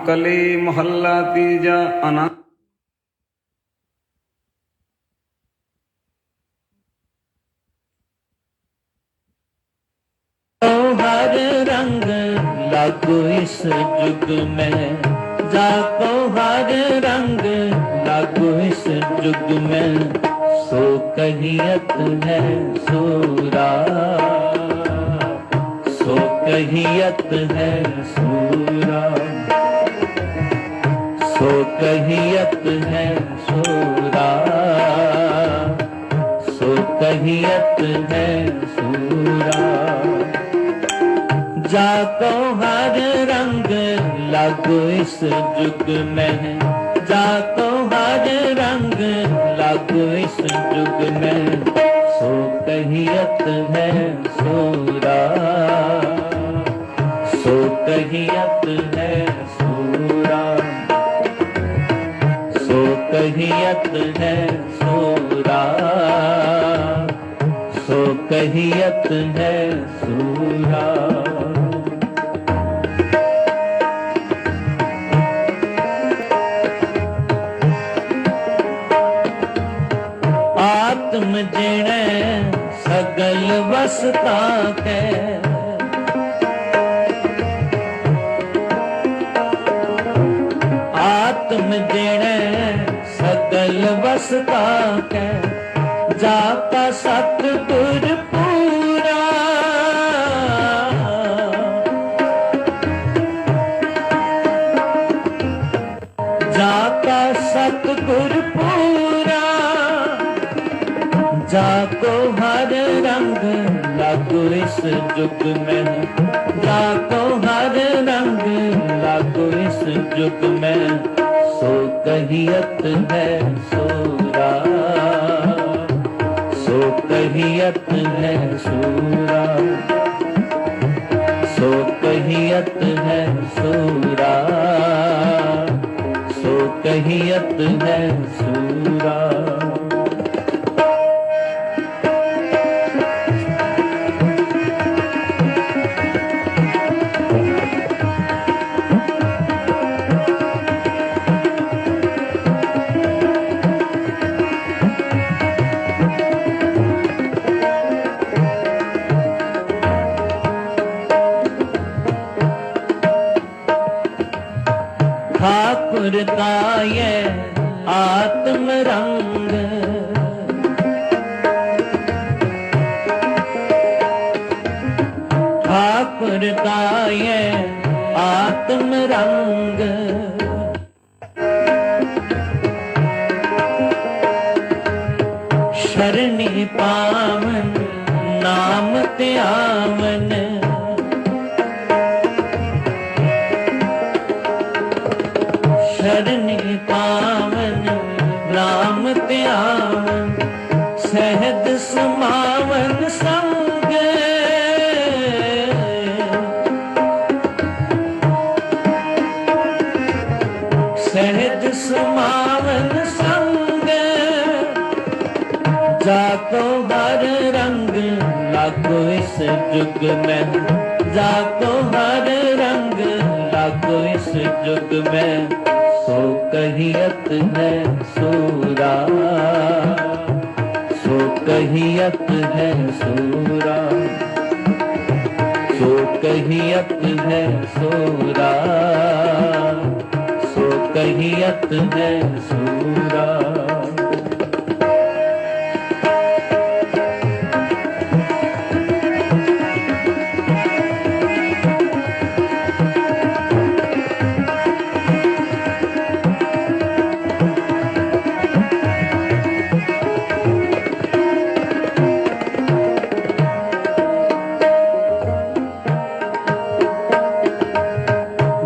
कली मोहल्ला तीजा आनंद। हर रंग लागू इस जुग में, जाको हर रंग लागू इस जुग में, सो कहियत है सूरा, सो कहियत है सूरा, सो कहियत है सूरा, सो कहियत है सूरा। जाको हर रंग लागू इस जुग में, जाको हर रंग लागू इस जुग में, सो कहियत है सूरा, सो कहियत है सूरा, सो कहियत है सूरा, सो कहियत है सूरा। आत्म जिणे सगल वसता के, आत्म जिणे सगल वसता के, जाका सतगुर पूरा, जाका सतगुर पूरा, जाको हर रंग लागू इस जुग में, जाको हर रंग लागू इस जुग में, सो कहियत है सूरा, सो कहियत है सूरा, सो कहियत है सूरा, सो कहियत है सूरा। ठाकुर का ये आत्म रंग, ठाकुर का ये आत्म रंग, शरणी पावन नाम त्यावन, शरणी पावन नाम त्यावन, सहज समावन संग, सहज समावन संग, जाको हर रंग लागू इस जुग में, जाको हर रंग लागू इस जुग में, सो कहियत है सूरा, सो कहियत है सूरा, सो कहियत है सूरा, सो कहियत है सूरा।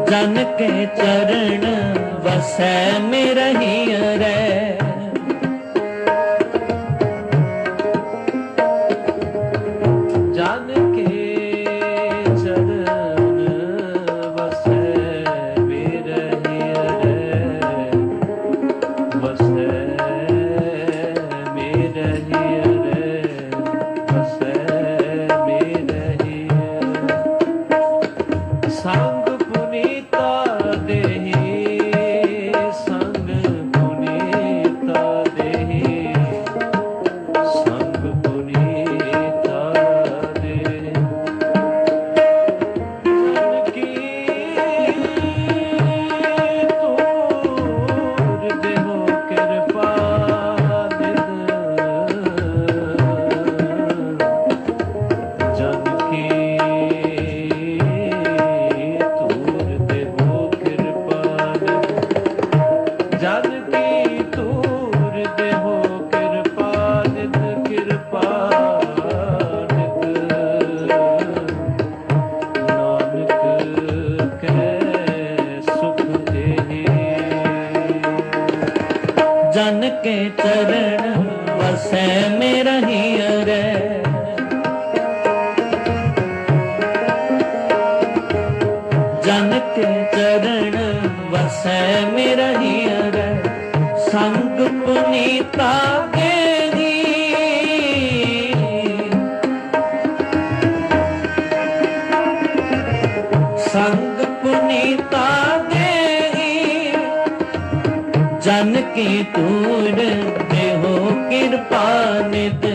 जन के चरण वसै में रही रे, जन के चरण वसै में रही रे, वसै में रही रे, वसै में रही संग पुनीता देहि जन के चरण वसै मेरा हियरै। जन के चरण वसै मेरा हियरै। संग पुनीता के संग पुनीता देही। जन की तूर देहो कृपा नित।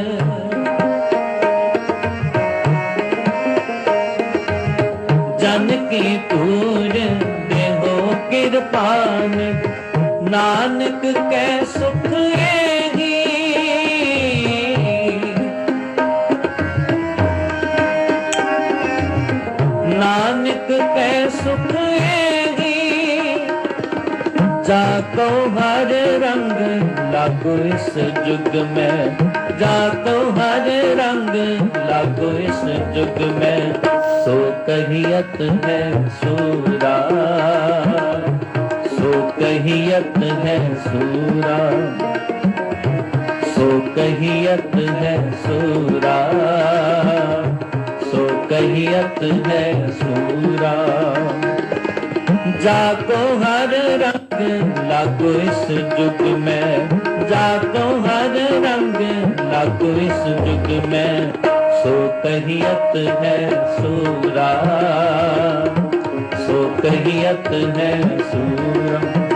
जन की तूर देहो कृपा नित। नानक कै सुख एही। नानक कै सुख एही। जाको हर रंग लागो इस जुग में। जाको हर रंग लागो इस जुग में। सो कहियत है सूरा। सो कहियत है सूरा। सो कहियत है सूरा। सो कहियत है सूरा। जाको हर रंग लागो इस जुग में। जाको हर रंग लागो इस जुग में। सो कहियत है सूरा। सो कहियत है सूरा।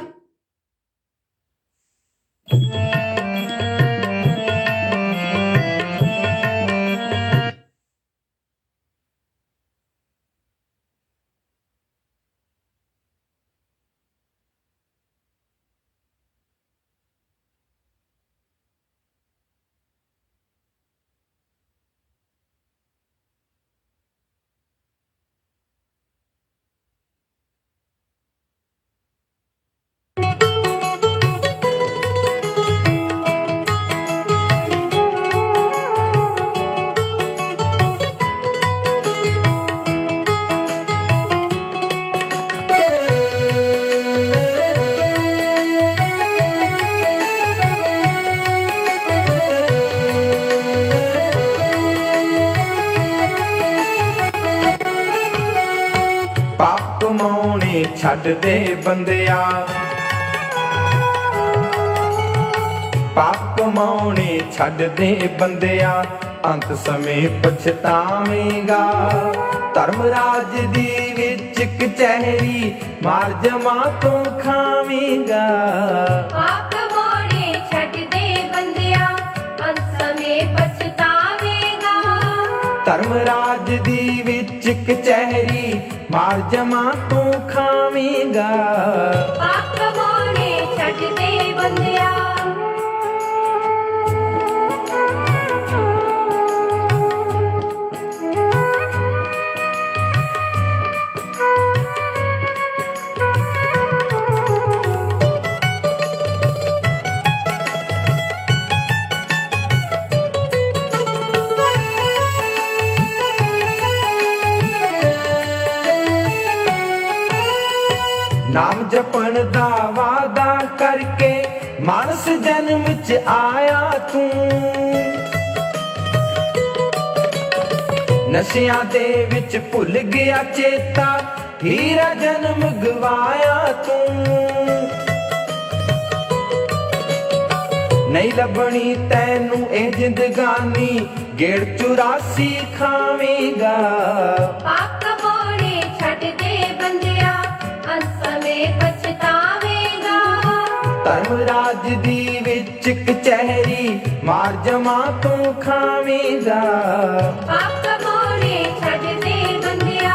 ਛੱਡ ਦੇ ਬੰਦਿਆ। ਪਾਪ ਕਮਾਉਣੇ ਛੱਡ ਦੇ ਬੰਦਿਆ। ਅੰਤ ਸਮੇਂ ਪਛਤਾਵੇਂਗਾ। ਧਰਮ ਰਾਜ ਦੀ ਵਿੱਚ ਕਚਹਿਰੀ ਮਾਰ ਜਮਾ ਤੋਂ ਖਾਵੇਂਗਾ। ਪਾਪ ਕਮਾਉਣੇ ਛੱਡ ਦੇ ਬੰਦਿਆ। ਅੰਤ ਸਮੇਂ ਪਛਤਾਵੇਂਗਾ। ਧਰਮ ਰਾਜ ਦੀ ਵਿੱਚ ਕਚਹਿਰੀ ਮਾਰ ਜਮਾ ਤੋਂ ਖਾਵੇਂਗਾ। ਪਾਪ ਕਮਾਉਣੇ ਛੱਡ ਦੇ ਬੰਦਿਆ। ਨਾਮ ਜਪਣ ਦਾ ਵਾਦਾ ਕਰਕੇ ਮਾਨਸ ਜਨਮ ਚ ਆਇਆ ਤੂੰ। ਨਸ਼ਿਆਂ ਦੇ ਵਿੱਚ ਭੁੱਲ ਗਿਆ ਚੇਤਾ। ਹੀਰਾ ਜਨਮ ਗਵਾਇਆ ਤੂੰ। ਨਹੀਂ ਲੱਭਣੀ ਤੈਨੂੰ ਇਹ ਜ਼ਿੰਦਗਾਨੀ। ਗੇੜ 84 ਖਾਵੇਂਗਾ। ਪਾਪ ਕਮਾਉਣੇ ਛੱਡ ਦੇ ਬੰਦਿਆ। ਅੰਤ ਸਮੇਂ ਪਛਤਾਵੇਂਗਾ। ਧਰਮ ਰਾਜ ਦੀ ਵਿੱਚ ਕਚਹਿਰੀ ਮਾਰ ਜਮਾ ਤੋਂ ਖਾਵੇਂਗਾ। ਪਾਪ ਕਮਾਉਣੇ ਛੱਡ ਦੇ ਬੰਦਿਆ।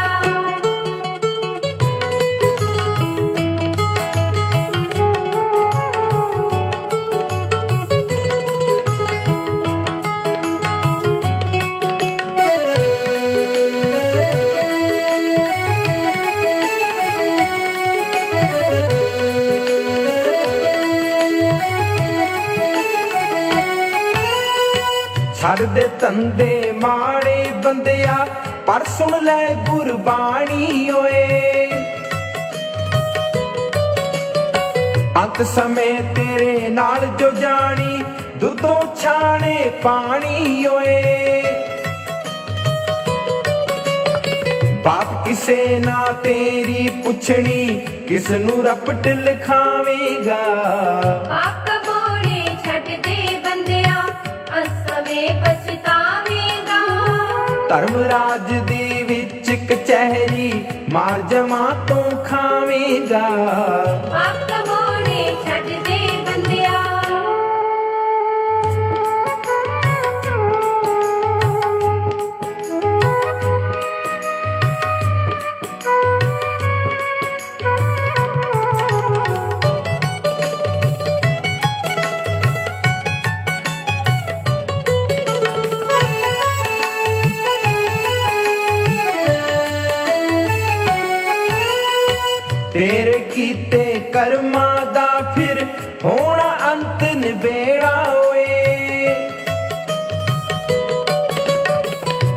ਛੱਡ ਦੇ ਧੰਦੇ ਮਾੜੇ ਬੰਦਿਆ। ਪਰ ਸੁਣ ਲੈ ਗੁਰਬਾਣੀ ਓਏ। ਅੰਤ ਸਮੇਂ ਤੇਰੇ ਨਾਲ ਜੋ ਜਾਣੀ ਦੁੱਧੋਂ ਛਾਣੇ ਪਾਣੀ ਓਏ। ਬਾਤ ਕਿਸੇ ਨਾ ਤੇਰੀ ਪੁੱਛਣੀ ਕਿਸ ਨੂੰ ਰਪਟ ਲਿਖਾਵੇਂਗਾ। ਪਾਪ ਮੋੜੇ ਛੱਡ ਦੇ ਬੰਦਿਆ ਅਸਵੇਂ ਪਛਤਾਵੇਂਗਾ। ਧਰਮ ਰਾਜ ਦੀ ਵਿੱਚ ਕਚਹਿਰੀ ਮਾਰ ਜਮਾ ਤੋਂ ਖਾਵੇਂਗਾ। ਪਾਪ ਮੋੜੇ ਛੱਡ ਦੇ ਬੰਦਿਆ ਤੇਰੇ ਕੀਤੇ ਕਰਮਾਂ ਦਾ ਫਿਰ ਹੋਣਾ ਅੰਤ ਨਿਬੇੜਾ ਓਏ।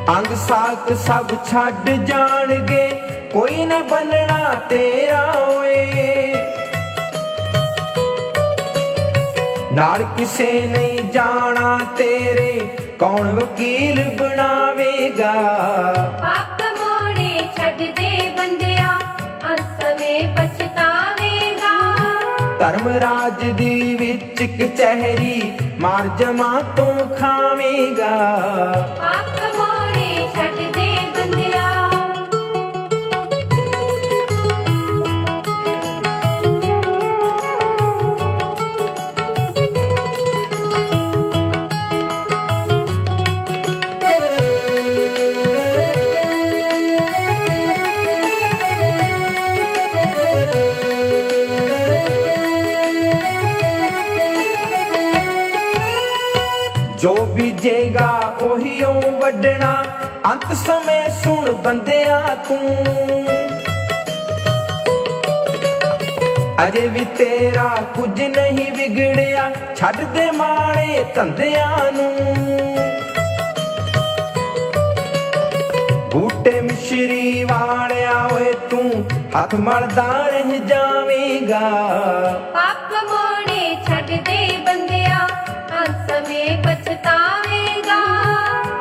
ਅੰਗ ਸਾਕ ਸਭ ਛੱਡ ਜਾਣਗੇ ਕੋਈ ਨਾ ਬਣਨਾ ਤੇਰਾ ਓਏ। ਨਾਲ ਕਿਸੇ ਨਹੀਂ ਜਾਣਾ ਤੇਰੇ ਕੌਣ ਵਕੀਲ ਬਣਾਵੇਗਾ। ਪਾਪ ਮੋੜੇ ਛੱਡ ਦੇ ਬੰਦਿਆ ਅਸਵੇਂ ਪਛਤਾਵੇਂਗਾ। ਧਰਮ ਰਾਜ ਦੀ ਵਿੱਚ ਕਚਹਿਰੀ ਮਾਰ ਜਮਾ ਤੋਂ ਖਾਵੇਂਗਾ। ਪਾਪ ਮੋੜੇ ਛੱਡ ਦੇ ਬੰਦਿਆ ਜੋ ਬੀਜੇਗਾ ਉਹੀਓ ਵੱਢਣਾ ਅੰਤ ਸਮੇਂ ਸੁਣ ਬੰਦਿਆ ਤੂੰ। ਅਜੇ ਵੀ ਤੇਰਾ ਕੁਝ ਨਹੀਂ ਵਿਗੜਿਆ ਛੱਡ ਦੇ ਮਾੜੇ ਧੰਦਿਆਂ ਨੂੰ। ਬੂਟੇ ਮਿਸ਼ਰੀ ਵਾਲਿਆ ਓਏ ਤੂੰ ਹੱਥ ਮਲਦਾ ਰਹਿ ਜਾਵੇਂਗਾ। ਪਾਪ ਮੋੜੇ ਛੱਡ ਦੇ ਬੰਦਿਆ ਅਸਵੇਂ ਪਛਤਾਵੇਂਗਾ।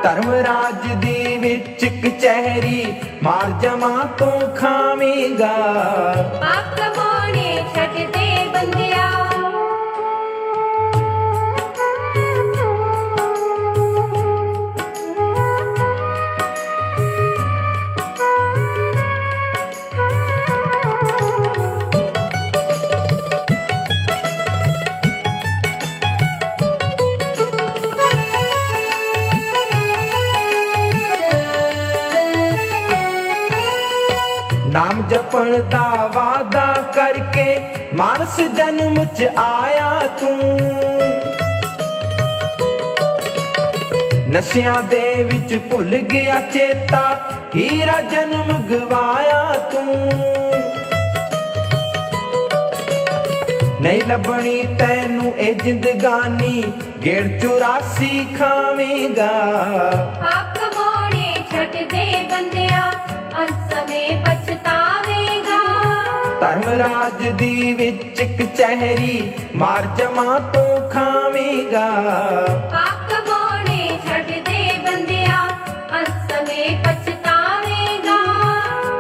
ਧਰਮ ਰਾਜ ਦੀ ਵਿੱਚ ਕਚਹਿਰੀ ਮਾਰ ਜਮਾ ਤੋਂ ਖਾਵੇਂਗਾ। ਪਾਪ ਮੋੜੇ ਛੱਡ ਦੇ ਬੰਦਿਆ ਨਾਮ ਜਪਣ ਦਾ ਵਾਦਾ ਕਰਕੇ ਮਾਨਸ ਜਨਮ ਚ ਆਇਆ ਤੂੰ। ਨਸ਼ਿਆਂ ਦੇ ਵਿੱਚ ਭੁੱਲ ਗਿਆ ਚੇਤਾ ਹੀਰਾ ਜਨਮ ਗਵਾਇਆ ਤੂੰ। ਨਹੀਂ ਲੱਭਣੀ ਤੈਨੂੰ ਇਹ ਜ਼ਿੰਦਗਾਨੀ ਗੇੜ 84 ਖਾਵੇਂਗਾ। ਪਾਪ ਮੋੜੇ ਛੱਡ ਦੇ ਬੰਦਿਆ ਅਸਵੇਂ ਪਛਤਾਵੇਂਗਾ। ਧਰਮ ਰਾਜ ਦੀ ਵਿੱਚ ਕਚਹਿਰੀ ਮਾਰ ਜਮਾ ਤੋਂ ਖਾਵੇਂਗਾ। ਪਾਪ ਮੋੜੇ ਛੱਡ ਦੇ ਬੰਦਿਆ ਅਸਵੇਂ ਪਛਤਾਵੇਂਗਾ।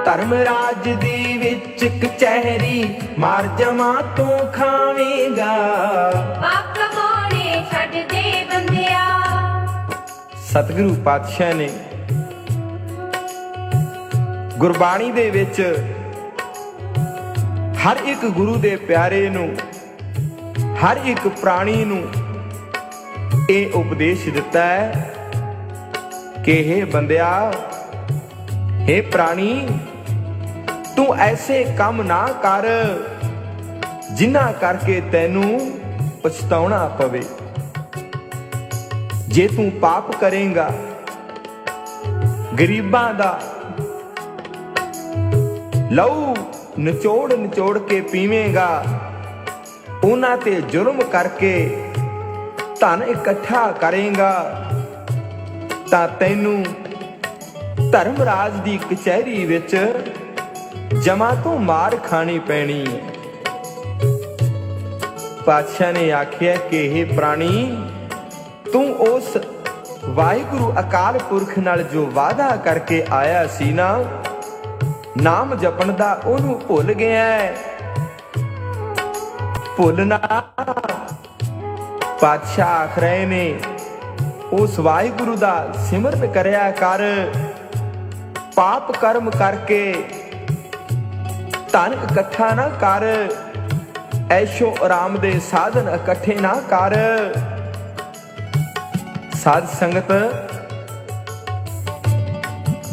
ਧਰਮ ਰਾਜ ਦੀ ਵਿੱਚ ਕਚਹਿਰੀ ਮਾਰ ਜਮਾ ਤੋਂ ਖਾਵੇਂਗਾ। ਪਾਪ ਮੋੜੇ ਛੱਡ ਦੇ ਬੰਦਿਆ ਸਤਿਗੁਰੂ ਪਾਤਸ਼ਾਹ ਨੇ ਗੁਰਬਾਣੀ ਦੇ ਵਿੱਚ ਹਰ ਇੱਕ ਗੁਰੂ ਦੇ ਪਿਆਰੇ ਨੂੰ ਹਰ ਇੱਕ ਪ੍ਰਾਣੀ ਨੂੰ ਇਹ ਉਪਦੇਸ਼ ਦਿੱਤਾ ਹੈ ਕਿ हे ਬੰਦਿਆ, हे ਪ੍ਰਾਣੀ, ਤੂੰ ਐਸੇ ਕੰਮ ਨਾ ਕਰ ਜਿਨ੍ਹਾਂ ਕਰਕੇ ਤੈਨੂੰ ਪਛਤਾਉਣਾ ਪਵੇ। ਜੇ ਤੂੰ ਪਾਪ ਕਰੇਂਗਾ, ਗਰੀਬਾਂ ਦਾ ਲਹੂ ਨਿਚੋੜ ਕੇ ਪੀਵੇਂਗਾ, ਉਹਨਾਂ ਤੇ ਜ਼ੁਲਮ ਕਰਕੇ ਧਨ ਇਕੱਠਾ ਕਰੇਂਗਾ, ਤਾਂ ਤੈਨੂੰ ਧਰਮ ਰਾਜ ਦੀ ਕਚਹਿਰੀ ਵਿੱਚ ਜਮਾ ਤੋਂ ਮਾਰ ਖਾਣੀ ਪੈਣੀ ਹੈ। ਪਾਤਸ਼ਾਹ ਨੇ ਆਖਿਆ ਕਿ ਇਹ ਪ੍ਰਾਣੀ, ਤੂੰ ਉਸ ਵਾਹਿਗੁਰੂ ਅਕਾਲ ਪੁਰਖ ਨਾਲ ਜੋ ਵਾਅਦਾ ਕਰਕੇ ਆਇਆ ਸੀ ਨਾ, ਨਾਮ ਜਪਣ ਦਾ, ਉਹਨੂੰ ਭੁੱਲ ਗਿਆ ਹੈ। ਭੁੱਲਣਾ। ਪਾਤਸ਼ਾਹ ਆਖ ਰਹੇ ਨੇ, ਉਸ ਵਾਹਿਗੁਰੂ ਦਾ ਸਿਮਰਨ ਕਰਿਆ ਕਰ। ਪਾਪ ਕਰਮ ਕਰਕੇ ਧਨ ਇਕੱਠਾ ਨਾ ਕਰ, ਐਸ਼ੋ ਆਰਾਮ ਦੇ ਸਾਧਨ ਇਕੱਠੇ ਨਾ ਕਰ। ਸਾਧ ਸੰਗਤ,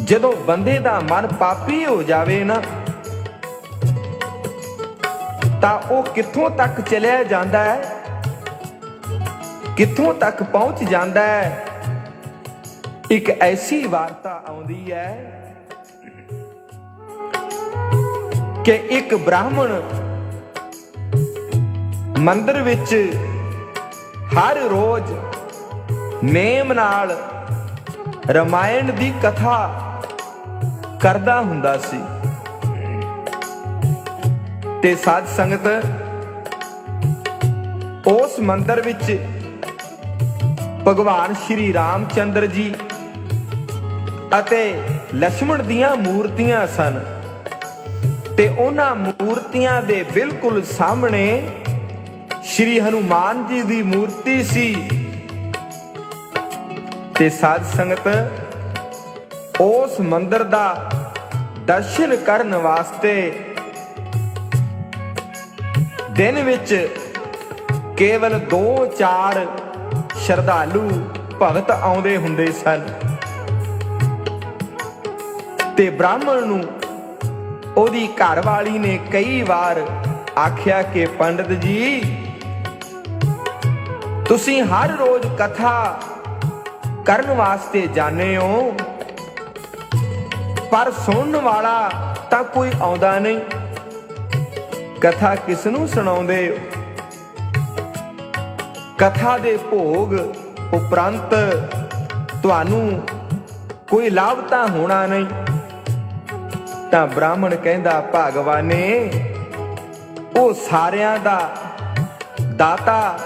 ਜਦੋਂ ਬੰਦੇ ਦਾ ਮਨ ਪਾਪੀ ਹੋ ਜਾਵੇ ਨਾ, ਤਾਂ ਉਹ ਕਿੱਥੋਂ ਤੱਕ ਚਲਿਆ ਜਾਂਦਾ ਹੈ, ਕਿੱਥੋਂ ਤੱਕ ਪਹੁੰਚ ਜਾਂਦਾ ਹੈ। ਇੱਕ ਐਸੀ ਵਾਰਤਾ ਆਉਂਦੀ ਹੈ ਕਿ ਇੱਕ ਬ੍ਰਾਹਮਣ ਮੰਦਿਰ ਵਿੱਚ ਹਰ ਰੋਜ਼ ਨੇਮ ਨਾਲ ਰਮਾਇਣ ਦੀ ਕਥਾ ਕਰਦਾ ਹੁੰਦਾ ਸੀ। ਤੇ ਸਾਧ ਸੰਗਤ, ਉਸ ਮੰਦਿਰ ਵਿੱਚ ਭਗਵਾਨ ਸ਼੍ਰੀ ਰਾਮਚੰਦਰ ਜੀ ਅਤੇ ਲక్ష్మణ ਦੀਆਂ ਮੂਰਤੀਆਂ ਸਨ, ਤੇ ਉਹਨਾਂ ਮੂਰਤੀਆਂ ਦੇ ਬਿਲਕੁਲ ਸਾਹਮਣੇ ਸ਼੍ਰੀ ਹਨੂਮਾਨ ਜੀ ਦੀ ਮੂਰਤੀ ਸੀ। ਤੇ ਸਾਧ ਸੰਗਤ, ਉਸ ਮੰਦਿਰ ਦਾ ਦਰਸ਼ਨ ਕਰਨ ਵਾਸਤੇ ਦਿਨ ਵਿੱਚ ਕੇਵਲ 2-4 ਸ਼ਰਧਾਲੂ ਭਗਤ ਆਉਂਦੇ ਹੁੰਦੇ ਸਨ। ਤੇ ਬ੍ਰਾਹਮਣ ਨੂੰ ਉਹਦੀ ਘਰਵਾਲੀ ਨੇ ਕਈ ਵਾਰ ਆਖਿਆ ਕਿ ਪੰਡਤ ਜੀ, ਤੁਸੀਂ ਹਰ ਰੋਜ਼ ਕਥਾ ਕਰਨ ਵਾਸਤੇ ਜਾਂਦੇ ਹੋ, ਪਰ ਸੁਣਨ ਵਾਲਾ ਤਾਂ ਕੋਈ ਆਉਂਦਾ ਨਹੀਂ। ਕਥਾ ਕਿਸ ਨੂੰ ਸੁਣਾਉਂਦੇ ਹੋ? ਕਥਾ ਦੇ ਭੋਗ ਉਪਰੰਤ ਤੁਹਾਨੂੰ ਕੋਈ ਲਾਭ ਤਾਂ ਹੋਣਾ ਨਹੀਂ। ਤਾਂ ਬ੍ਰਾਹਮਣ ਕਹਿੰਦਾ, ਭਗਵਾਨੇ, ਉਹ ਸਾਰਿਆਂ ਦਾ ਦਾਤਾ,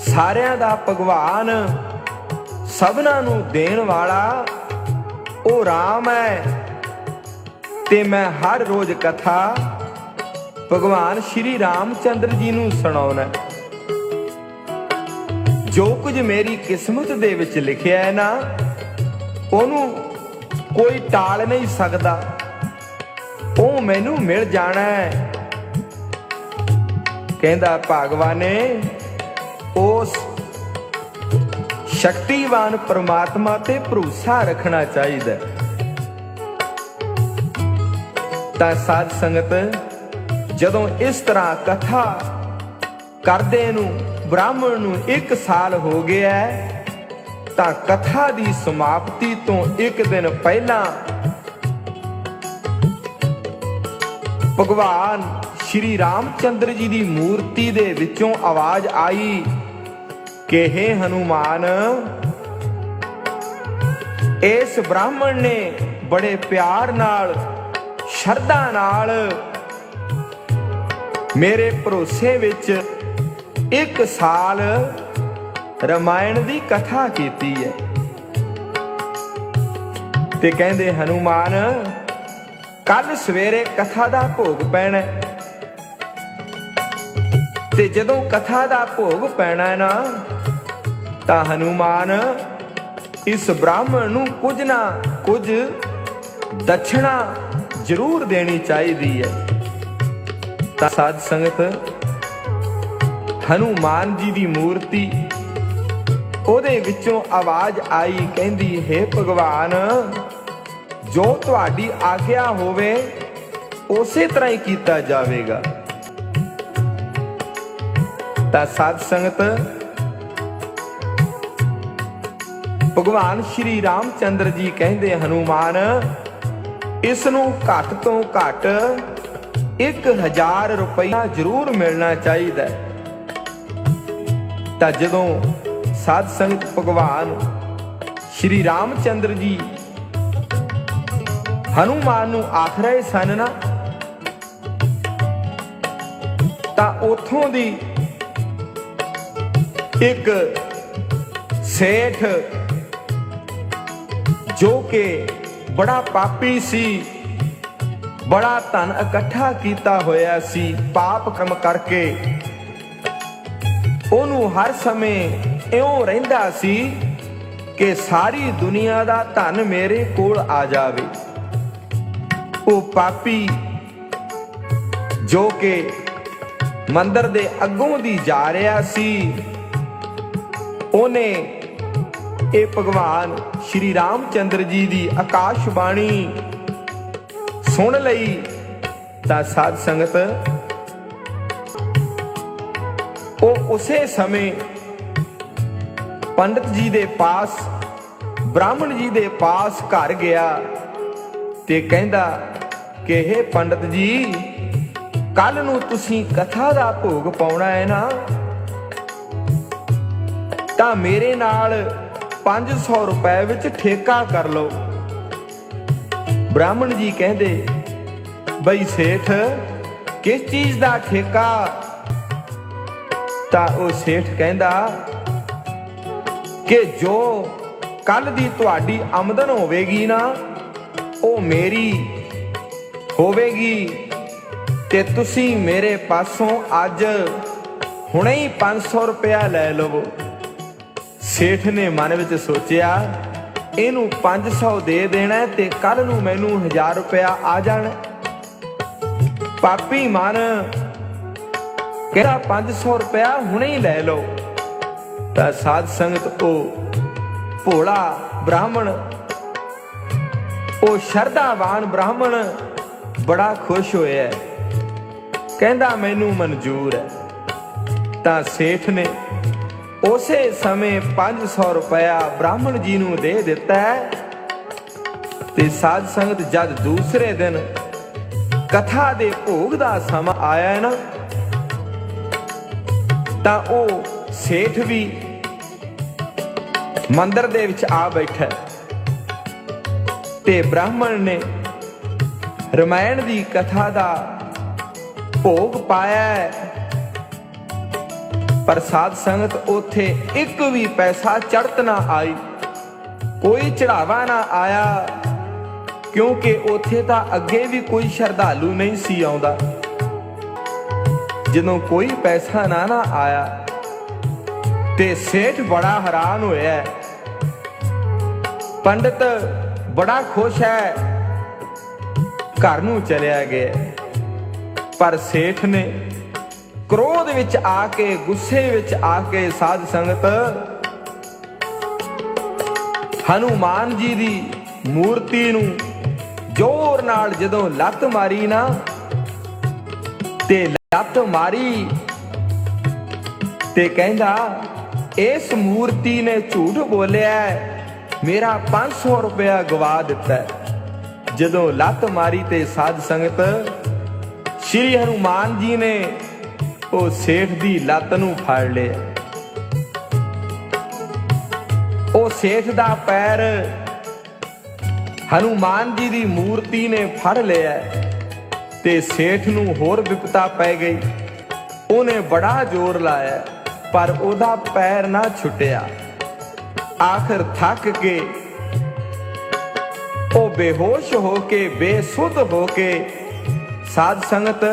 ਸਾਰਿਆਂ ਦਾ ਭਗਵਾਨ, ਸਭਨਾਂ ਨੂੰ ਦੇਣ ਵਾਲਾ ਉਹ ਰਾਮ ਹੈ। ਤੇ ਮੈਂ ਹਰ ਰੋਜ਼ ਕਥਾ ਭਗਵਾਨ ਸ਼੍ਰੀ ਰਾਮਚੰਦਰ ਜੀ ਨੂੰ ਸੁਣਾਉਣਾ। ਜੋ ਕੁਝ ਮੇਰੀ ਕਿਸਮਤ ਦੇ ਵਿੱਚ ਲਿਖਿਆ ਹੈ ਨਾ, ਉਹਨੂੰ ਕੋਈ ਟਾਲ ਨਹੀਂ ਸਕਦਾ, ਉਹ ਮੈਨੂੰ ਮਿਲ ਜਾਣਾ ਹੈ। ਕਹਿੰਦਾ, ਭਗਵਾਨੇ, ਉਸ ਸ਼ਕਤੀਵਾਨ ਪ੍ਰਮਾਤਮਾ ਤੇ ਭਰੋਸਾ ਰੱਖਣਾ ਚਾਹੀਦਾ। ਤਾਂ ਸਾਧ ਸੰਗਤ, ਜਦੋਂ ਇਸ ਤਰ੍ਹਾਂ ਕਥਾ ਕਰਦੇ ਨੂੰ ਬ੍ਰਾਹਮਣ ਨੂੰ 1 ਸਾਲ ਹੋ ਗਿਆ, ਤਾਂ ਕਥਾ ਦੀ ਸਮਾਪਤੀ ਤੋਂ 1 ਦਿਨ ਪਹਿਲਾਂ ਭਗਵਾਨ ਸ਼੍ਰੀ ਰਾਮਚੰਦਰ ਜੀ ਦੀ ਮੂਰਤੀ ਦੇ ਵਿੱਚੋਂ ਆਵਾਜ਼ ਆਈ ਕਿ ਹੇ ਹਨੂਮਾਨ, ਇਸ ਬ੍ਰਾਹਮਣ ਨੇ ਬੜੇ ਪਿਆਰ ਨਾਲ, ਸ਼ਰਧਾ ਨਾਲ ਮੇਰੇ ਭਰੋਸੇ ਵਿੱਚ 1 ਸਾਲ ਰਮਾਇਣ ਦੀ ਕਥਾ ਕੀਤੀ ਹੈ। ਤੇ ਕਹਿੰਦੇ, ਹਨੂਮਾਨ, ਕੱਲ ਸਵੇਰੇ ਕਥਾ ਦਾ ਭੋਗ ਪੈਣਾ। ਤੇ ਜਦੋਂ ਕਥਾ ਦਾ ਭੋਗ ਪੈਣਾ ਨਾ, ਤਾਂ ਹਨੂਮਾਨ ਇਸ ਬ੍ਰਾਹਮਣ ਨੂੰ ਕੁਝ ਨਾ ਕੁਝ ਦਛਣਾ ਜ਼ਰੂਰ ਦੇਣੀ ਚਾਹੀਦੀ ਹੈ। ਤਾਂ ਸਾਧ ਸੰਗਤ, ਹਨੂਮਾਨ ਜੀ ਦੀ ਮੂਰਤੀ, ਉਹਦੇ ਵਿੱਚੋਂ ਆਵਾਜ਼ ਆਈ, ਕਹਿੰਦੀ, ਹੇ ਭਗਵਾਨ, ਜੋ ਤੁਹਾਡੀ ਆਗਿਆ ਹੋਵੇ ਉਸੇ ਤਰ੍ਹਾਂ ਹੀ ਕੀਤਾ ਜਾਵੇਗਾ। ਤਾਂ ਸਾਧ ਸੰਗਤ, ਭਗਵਾਨ ਸ਼੍ਰੀ ਰਾਮਚੰਦਰ ਜੀ ਕਹਿੰਦੇ, ਹਨੂਮਾਨ, ਇਸ ਨੂੰ ਘੱਟ ਤੋਂ ਘੱਟ 1000 ਰੁਪਇਆ ਜ਼ਰੂਰ ਮਿਲਣਾ ਚਾਹੀਦਾ। ਤਾਂ ਜਦੋਂ ਸਾਧ ਸੰਗਤ ਭਗਵਾਨ ਸ਼੍ਰੀ ਰਾਮਚੰਦਰ ਜੀ ਹਨੂਮਾਨ ਨੂੰ ਆਖ ਰਹੇ ਸਨ ਨਾ, ਤਾਂ ਉਥੋਂ ਦੀ ਇੱਕ ਸੇਠ ਜੋ ਕਿ ਬੜਾ ਪਾਪੀ ਸੀ, ਬੜਾ ਧਨ ਇਕੱਠਾ ਕੀਤਾ ਹੋਇਆ ਸੀ ਪਾਪ ਕੰਮ ਕਰਕੇ, ਉਹਨੂੰ ਹਰ ਸਮੇਂ ਇਉਂ ਰਹਿੰਦਾ ਸੀ ਕਿ ਸਾਰੀ ਦੁਨੀਆ ਦਾ ਧਨ ਮੇਰੇ ਕੋਲ ਆ ਜਾਵੇ। ਉਹ ਪਾਪੀ ਜੋ ਕਿ ਮੰਦਰ ਦੇ ਅੱਗੋਂ ਦੀ ਜਾ ਰਿਹਾ ਸੀ, ਉਹਨੇ ਇਹ ਭਗਵਾਨ ਸ਼੍ਰੀ ਰਾਮਚੰਦਰ ਜੀ ਦੀ ਆਕਾਸ਼ਬਾਣੀ ਸੁਣ ਲਈ। ਤਾਂ ਸਾਧ ਸੰਗਤ ਉਹ ਉਸੇ ਸਮੇਂ ਪੰਡਤ ਜੀ ਦੇ ਪਾਸ, ਬ੍ਰਾਹਮਣ ਜੀ ਦੇ ਪਾਸ ਘਰ ਗਿਆ ਤੇ ਕਹਿੰਦਾ ਕਿ ਇਹ ਪੰਡਤ ਜੀ, ਕੱਲ ਨੂੰ ਤੁਸੀਂ ਕਥਾ ਦਾ ਭੋਗ ਪਾਉਣਾ ਹੈ ਨਾ, ਤਾਂ ਮੇਰੇ ਨਾਲ 500 ਰੁਪਏ ਵਿੱਚ ਠੇਕਾ ਕਰ ਲਓ। ਬ੍ਰਾਹਮਣ ਜੀ ਕਹਿੰਦੇ, ਬਈ ਸੇਠ ਕਿਸ ਚੀਜ਼ ਦਾ ਠੇਕਾ? ਤਾਂ ਉਹ ਸੇਠ ਕਹਿੰਦਾ ਕਿ ਜੋ ਕੱਲ ਦੀ ਤੁਹਾਡੀ ਆਮਦਨ ਹੋਵੇਗੀ ਨਾ, ਉਹ ਮੇਰੀ ਹੋਵੇਗੀ ਤੇ ਤੁਸੀਂ ਮੇਰੇ ਪਾਸੋਂ ਅੱਜ ਹੁਣੇ ਹੀ 500 ਰੁਪਇਆ ਲੈ ਲਵੋ। ਸੇਠ ਨੇ ਮਨ ਵਿੱਚ ਸੋਚਿਆ, ਇਹਨੂੰ 500 ਦੇ ਦੇਣਾ ਤੇ ਕੱਲ ਨੂੰ ਮੈਨੂੰ 1000 ਰੁਪਇਆ ਆ ਜਾਣਾ। ਪਾਪੀ ਮਨ ਕਹਿੰਦਾ 500 ਰੁਪਇਆ ਹੁਣੇ ਹੀ ਲੈ ਲਓ। ਤਾਂ ਸਾਧ ਸੰਗਤ ਉਹ ਭੋਲਾ ਬ੍ਰਾਹਮਣ, ਉਹ ਸ਼ਰਧਾਵਾਨ ਬ੍ਰਾਹਮਣ ਬੜਾ ਖੁਸ਼ ਹੋਇਆ, ਕਹਿੰਦਾ ਮੈਨੂੰ ਮਨਜ਼ੂਰ ਹੈ। ਤਾਂ ਸੇਠ ਨੇ ਉਸੇ ਸਮੇਂ 500 ਰੁਪਇਆ ਬ੍ਰਾਹਮਣ ਜੀ ਨੂੰ ਦੇ ਦਿੱਤਾ। ਤੇ ਸਾਧ ਸੰਗਤ ਜਦ ਦੂਸਰੇ ਦਿਨ ਕਥਾ ਦੇ ਭੋਗ ਦਾ ਸਮਾਂ ਆਇਆ ਨਾ, ਤਾਂ ਉਹ ਸੇਠ ਵੀ ਮੰਦਰ ਦੇ ਵਿੱਚ ਆ ਬੈਠਾ ਤੇ ਬ੍ਰਾਹਮਣ ਨੇ ਰਮਾਇਣ ਦੀ ਕਥਾ ਦਾ ਭੋਗ ਪਾਇਆ। ਪਰ ਸਾਧ ਸੰਗਤ ਉੱਥੇ ਇੱਕ ਵੀ ਪੈਸਾ ਚੜ੍ਹਤ ਨਾ ਆਈ, ਕੋਈ ਚੜਾਵਾ ਨਾ ਆਇਆ, ਕਿਉਂਕਿ ਉੱਥੇ ਤਾਂ ਅੱਗੇ ਵੀ ਕੋਈ ਸ਼ਰਧਾਲੂ ਨਹੀਂ ਸੀ ਆਉਂਦਾ। ਜਦੋਂ ਕੋਈ ਪੈਸਾ ਨਾ ਆਇਆ ਤੇ ਸੇਠ ਬੜਾ ਹੈਰਾਨ ਹੋਇਆ। ਪੰਡਤ ਬੜਾ ਖੁਸ਼ ਹੈ, ਘਰ ਨੂੰ ਚਲਿਆ ਗਿਆ। ਪਰ ਸੇਠ ਨੇ ਕ੍ਰੋਧ ਵਿੱਚ ਆ ਕੇ, ਗੁੱਸੇ ਵਿੱਚ ਆ ਕੇ ਸਾਧ ਸੰਗਤ ਹਨੂਮਾਨ ਜੀ ਦੀ ਮੂਰਤੀ ਨੂੰ ਜ਼ੋਰ ਨਾਲ ਜਦੋਂ ਲੱਤ ਮਾਰੀ ਨਾ, ਤੇ ਲੱਤ ਮਾਰੀ ਤੇ ਕਹਿੰਦਾ ਇਸ ਮੂਰਤੀ ਨੇ ਝੂਠ ਬੋਲਿਆ, ਮੇਰਾ 500 ਰੁਪਇਆ ਗਵਾ ਦਿੱਤਾ। ਜਦੋਂ ਲੱਤ ਮਾਰੀ ਤੇ ਸਾਧ ਸੰਗਤ ਸ਼੍ਰੀ ਹਨੂਮਾਨ ਜੀ ਨੇ ਉਹ ਸੇਠ ਦੀ ਲੱਤ ਨੂੰ ਫੜ ਲਿਆ। ਉਹ ਸੇਠ ਦਾ ਪੈਰ ਹਨੂਮਾਨ ਜੀ ਦੀ ਮੂਰਤੀ ਨੇ ਫੜ ਲਿਆ ਤੇ ਸੇਠ ਨੂੰ ਹੋਰ ਵਿਪਤਾ ਪੈ ਗਈ। ਉਹਨੇ ਬੜਾ ਜ਼ੋਰ ਲਾਇਆ ਪਰ ਉਹਦਾ ਪੈਰ ਨਾ ਛੁੱਟਿਆ। ਆਖਰ ਥੱਕ ਕੇ ਉਹ ਬੇਹੋਸ਼ ਹੋ ਕੇ, ਬੇਸੁੱਧ ਹੋ ਕੇ ਸਾਧ ਸੰਗਤ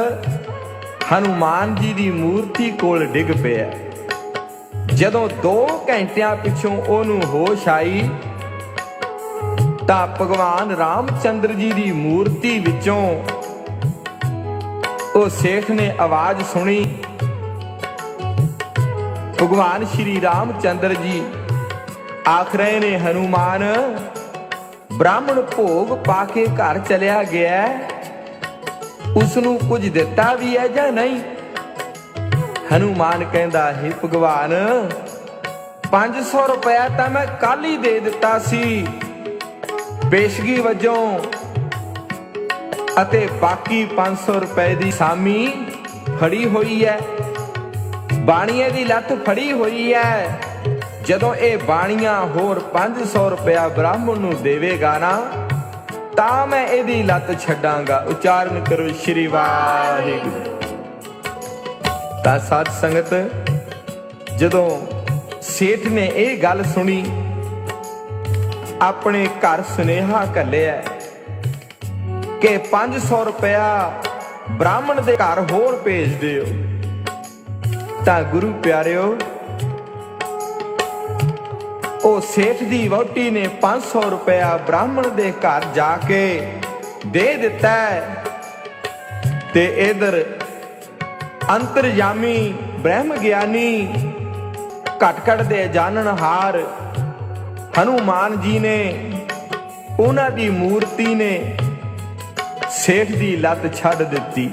ਹਨੂਮਾਨ ਜੀ ਦੀ ਮੂਰਤੀ ਕੋਲ ਡਿੱਗ ਪਿਆ। ਜਦੋਂ 2 ਘੰਟਿਆਂ ਪਿੱਛੋਂ ਉਹਨੂੰ ਹੋਸ਼ ਆਈ ਤਾਂ ਭਗਵਾਨ ਰਾਮਚੰਦਰ ਜੀ ਦੀ ਮੂਰਤੀ ਵਿੱਚੋਂ ਉਹ ਸੇਠ ਨੇ ਆਵਾਜ਼ ਸੁਣੀ। ਭਗਵਾਨ ਸ਼੍ਰੀ ਰਾਮਚੰਦਰ ਜੀ ਆਖ ਰਹੇ ਨੇ, ਹਨੂਮਾਨ ਬ੍ਰਾਹਮਣ ਭੋਗ ਪਾ ਕੇ ਘਰ ਚਲਿਆ ਗਿਆ, ਉਸ ਨੂੰ ਕੁਝ ਦਿੱਤਾ ਵੀ ਹੈ ਜਾਂ ਨਹੀਂ? ਹਨੂਮਾਨ ਕਹਿੰਦਾ, ਹੇ ਭਗਵਾਨ 500 ਰੁਪਇਆ ਤਾਂ ਮੈਂ ਕੱਲ ਹੀ ਦੇ ਦਿੱਤਾ ਸੀ ਪੇਸ਼ਗੀ ਵਜੋਂ, ਅਤੇ ਬਾਕੀ 500 ਰੁਪਏ ਦੀ ਸਾਮੀ ਫੜੀ ਹੋਈ ਹੈ, ਬਾਣੀਏ ਦੀ ਲੱਤ ਫੜੀ ਹੋਈ ਹੈ। ਜਦੋਂ ਇਹ ਬਾਣੀਆਂ ਹੋਰ 500 ਰੁਪਇਆ ਬ੍ਰਾਹਮਣ ਨੂੰ ਦੇਵੇਗਾ ਨਾ, ਤਾਂ ਮੈਂ ਇਹਦੀ ਲੱਤ ਛੱਡਾਂਗਾ। ਉਚਾਰਨ ਕਰੋ ਸ਼੍ਰੀ ਵਾਹਿਗੁਰੂ। ਤਾਂ ਸਾਧ ਸੰਗਤ ਜਦੋਂ ਸੇਠ ਨੇ ਇਹ ਗੱਲ ਸੁਣੀ, ਆਪਣੇ ਘਰ ਸੁਨੇਹਾ ਘੱਲਿਆ ਕਿ 500 ਰੁਪਇਆ ਬ੍ਰਾਹਮਣ ਦੇ ਘਰ ਹੋਰ ਭੇਜ ਦਿਓ। ਤਾਂ ਗੁਰੂ ਪਿਆਰਿਓ, ਉਹ ਸੇਠ ਦੀ ਵਹੁਟੀ ਨੇ 500 ਰੁਪਇਆ ਬ੍ਰਾਹਮਣ ਦੇ ਘਰ ਜਾ ਕੇ ਦੇ ਦਿੱਤਾ ਤੇ ਇਧਰ ਅੰਤਰਜਾਮੀ ਬ੍ਰਹਮ ਗਿਆਨੀ ਘਟ ਘਟ ਦੇ ਜਾਣਨਹਾਰ ਹਨੂਮਾਨ ਜੀ ਨੇ, ਉਹਨਾਂ ਦੀ ਮੂਰਤੀ ਨੇ ਸੇਠ ਦੀ ਲੱਤ ਛੱਡ ਦਿੱਤੀ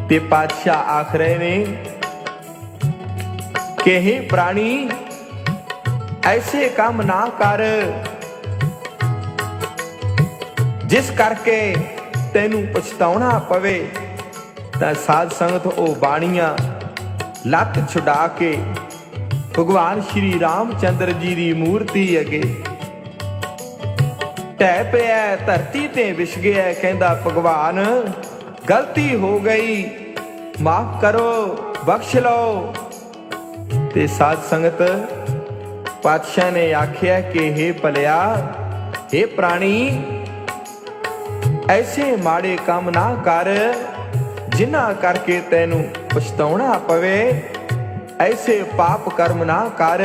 ਤੇ ਪਾਤਸ਼ਾਹ ਆਖ ਰਹੇ ਨੇ ਕਿ हे ਪ੍ਰਾਣੀ, ਐਸੇ ਕੰਮ ਨਾ ਕਰ ਜਿਸ ਕਰਕੇ ਤੈਨੂੰ ਪਛਤਾਉਣਾ ਪਵੇ। ਤਾਂ ਸਾਧ ਸੰਗਤ ਉਹ ਬਾਣੀਆਂ ਲੱਤ ਛੁਡਾ ਕੇ ਭਗਵਾਨ ਸ਼੍ਰੀ ਰਾਮਚੰਦਰ ਜੀ ਦੀ ਮੂਰਤੀ ਅੱਗੇ ਢਹਿ ਪਿਆ, ਧਰਤੀ ਤੇ ਵਿਛ ਗਿਆ, ਕਹਿੰਦਾ ਭਗਵਾਨ ਗਲਤੀ ਹੋ ਗਈ, ਮਾਫ ਕਰੋ, ਬਖਸ਼ ਲਓ। ਤੇ ਸਾਧ ਸੰਗਤ ਪਾਤਸ਼ਾਹ ਨੇ ਆਖਿਆ ਕਿ हे ਭਲਿਆ, हे ਪ੍ਰਾਣੀ, ਐਸੇ ਮਾੜੇ ਕੰਮ ਨਾ ਕਰ ਜਿਨ੍ਹਾਂ ਕਰਕੇ ਤੈਨੂੰ ਪਛਤਾਉਣਾ ਪਵੇ। ਐਸੇ ਪਾਪ ਕਰਮ ਨਾ ਕਰ,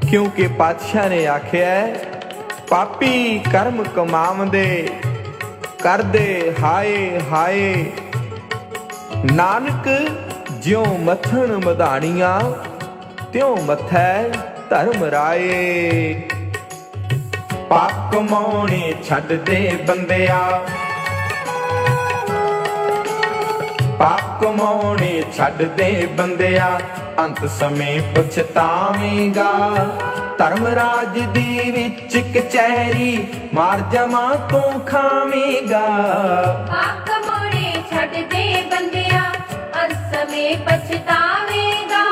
ਕਿਉਂਕਿ ਪਾਤਸ਼ਾਹ ਨੇ ਆਖਿਆ ਪਾਪੀ ਕਰਮ ਕਮਾਵੰਦੇ ਕਰਦੇ ਹਾਏ ਹਾਏ। ਨਾਨਕ ਜਿਉ ਮੱਥਣ ਮਧਾਣੀਆਂ ਤਿਉ ਮੱਥੈ ਧਰਮ ਰਾਏ। ਪਾਪ ਕਮਾਉਣੇ ਛੱਡ ਦੇ ਬੰਦਿਆ, ਪਾਪ ਕਮਾਉਣੇ ਛੱਡ ਦੇ ਬੰਦਿਆ, ਅੰਤ ਸਮੇਂ ਪਛਤਾਵੇਂਗਾ। ਧਰਮ ਰਾਜ ਦੀ ਵਿੱਚ ਕਚਹਿਰੀ ਮਾਰ ਜਮਾ ਤੂੰ ਖਾਵੇਂਗਾ। ਪਾਪ ਕਮਾਉਣੇ ਛੱਡ ਦੇ ਬੰਦਿਆ, ਅੰਤ ਸਮੇਂ ਪਛਤਾਵੇਂਗਾ।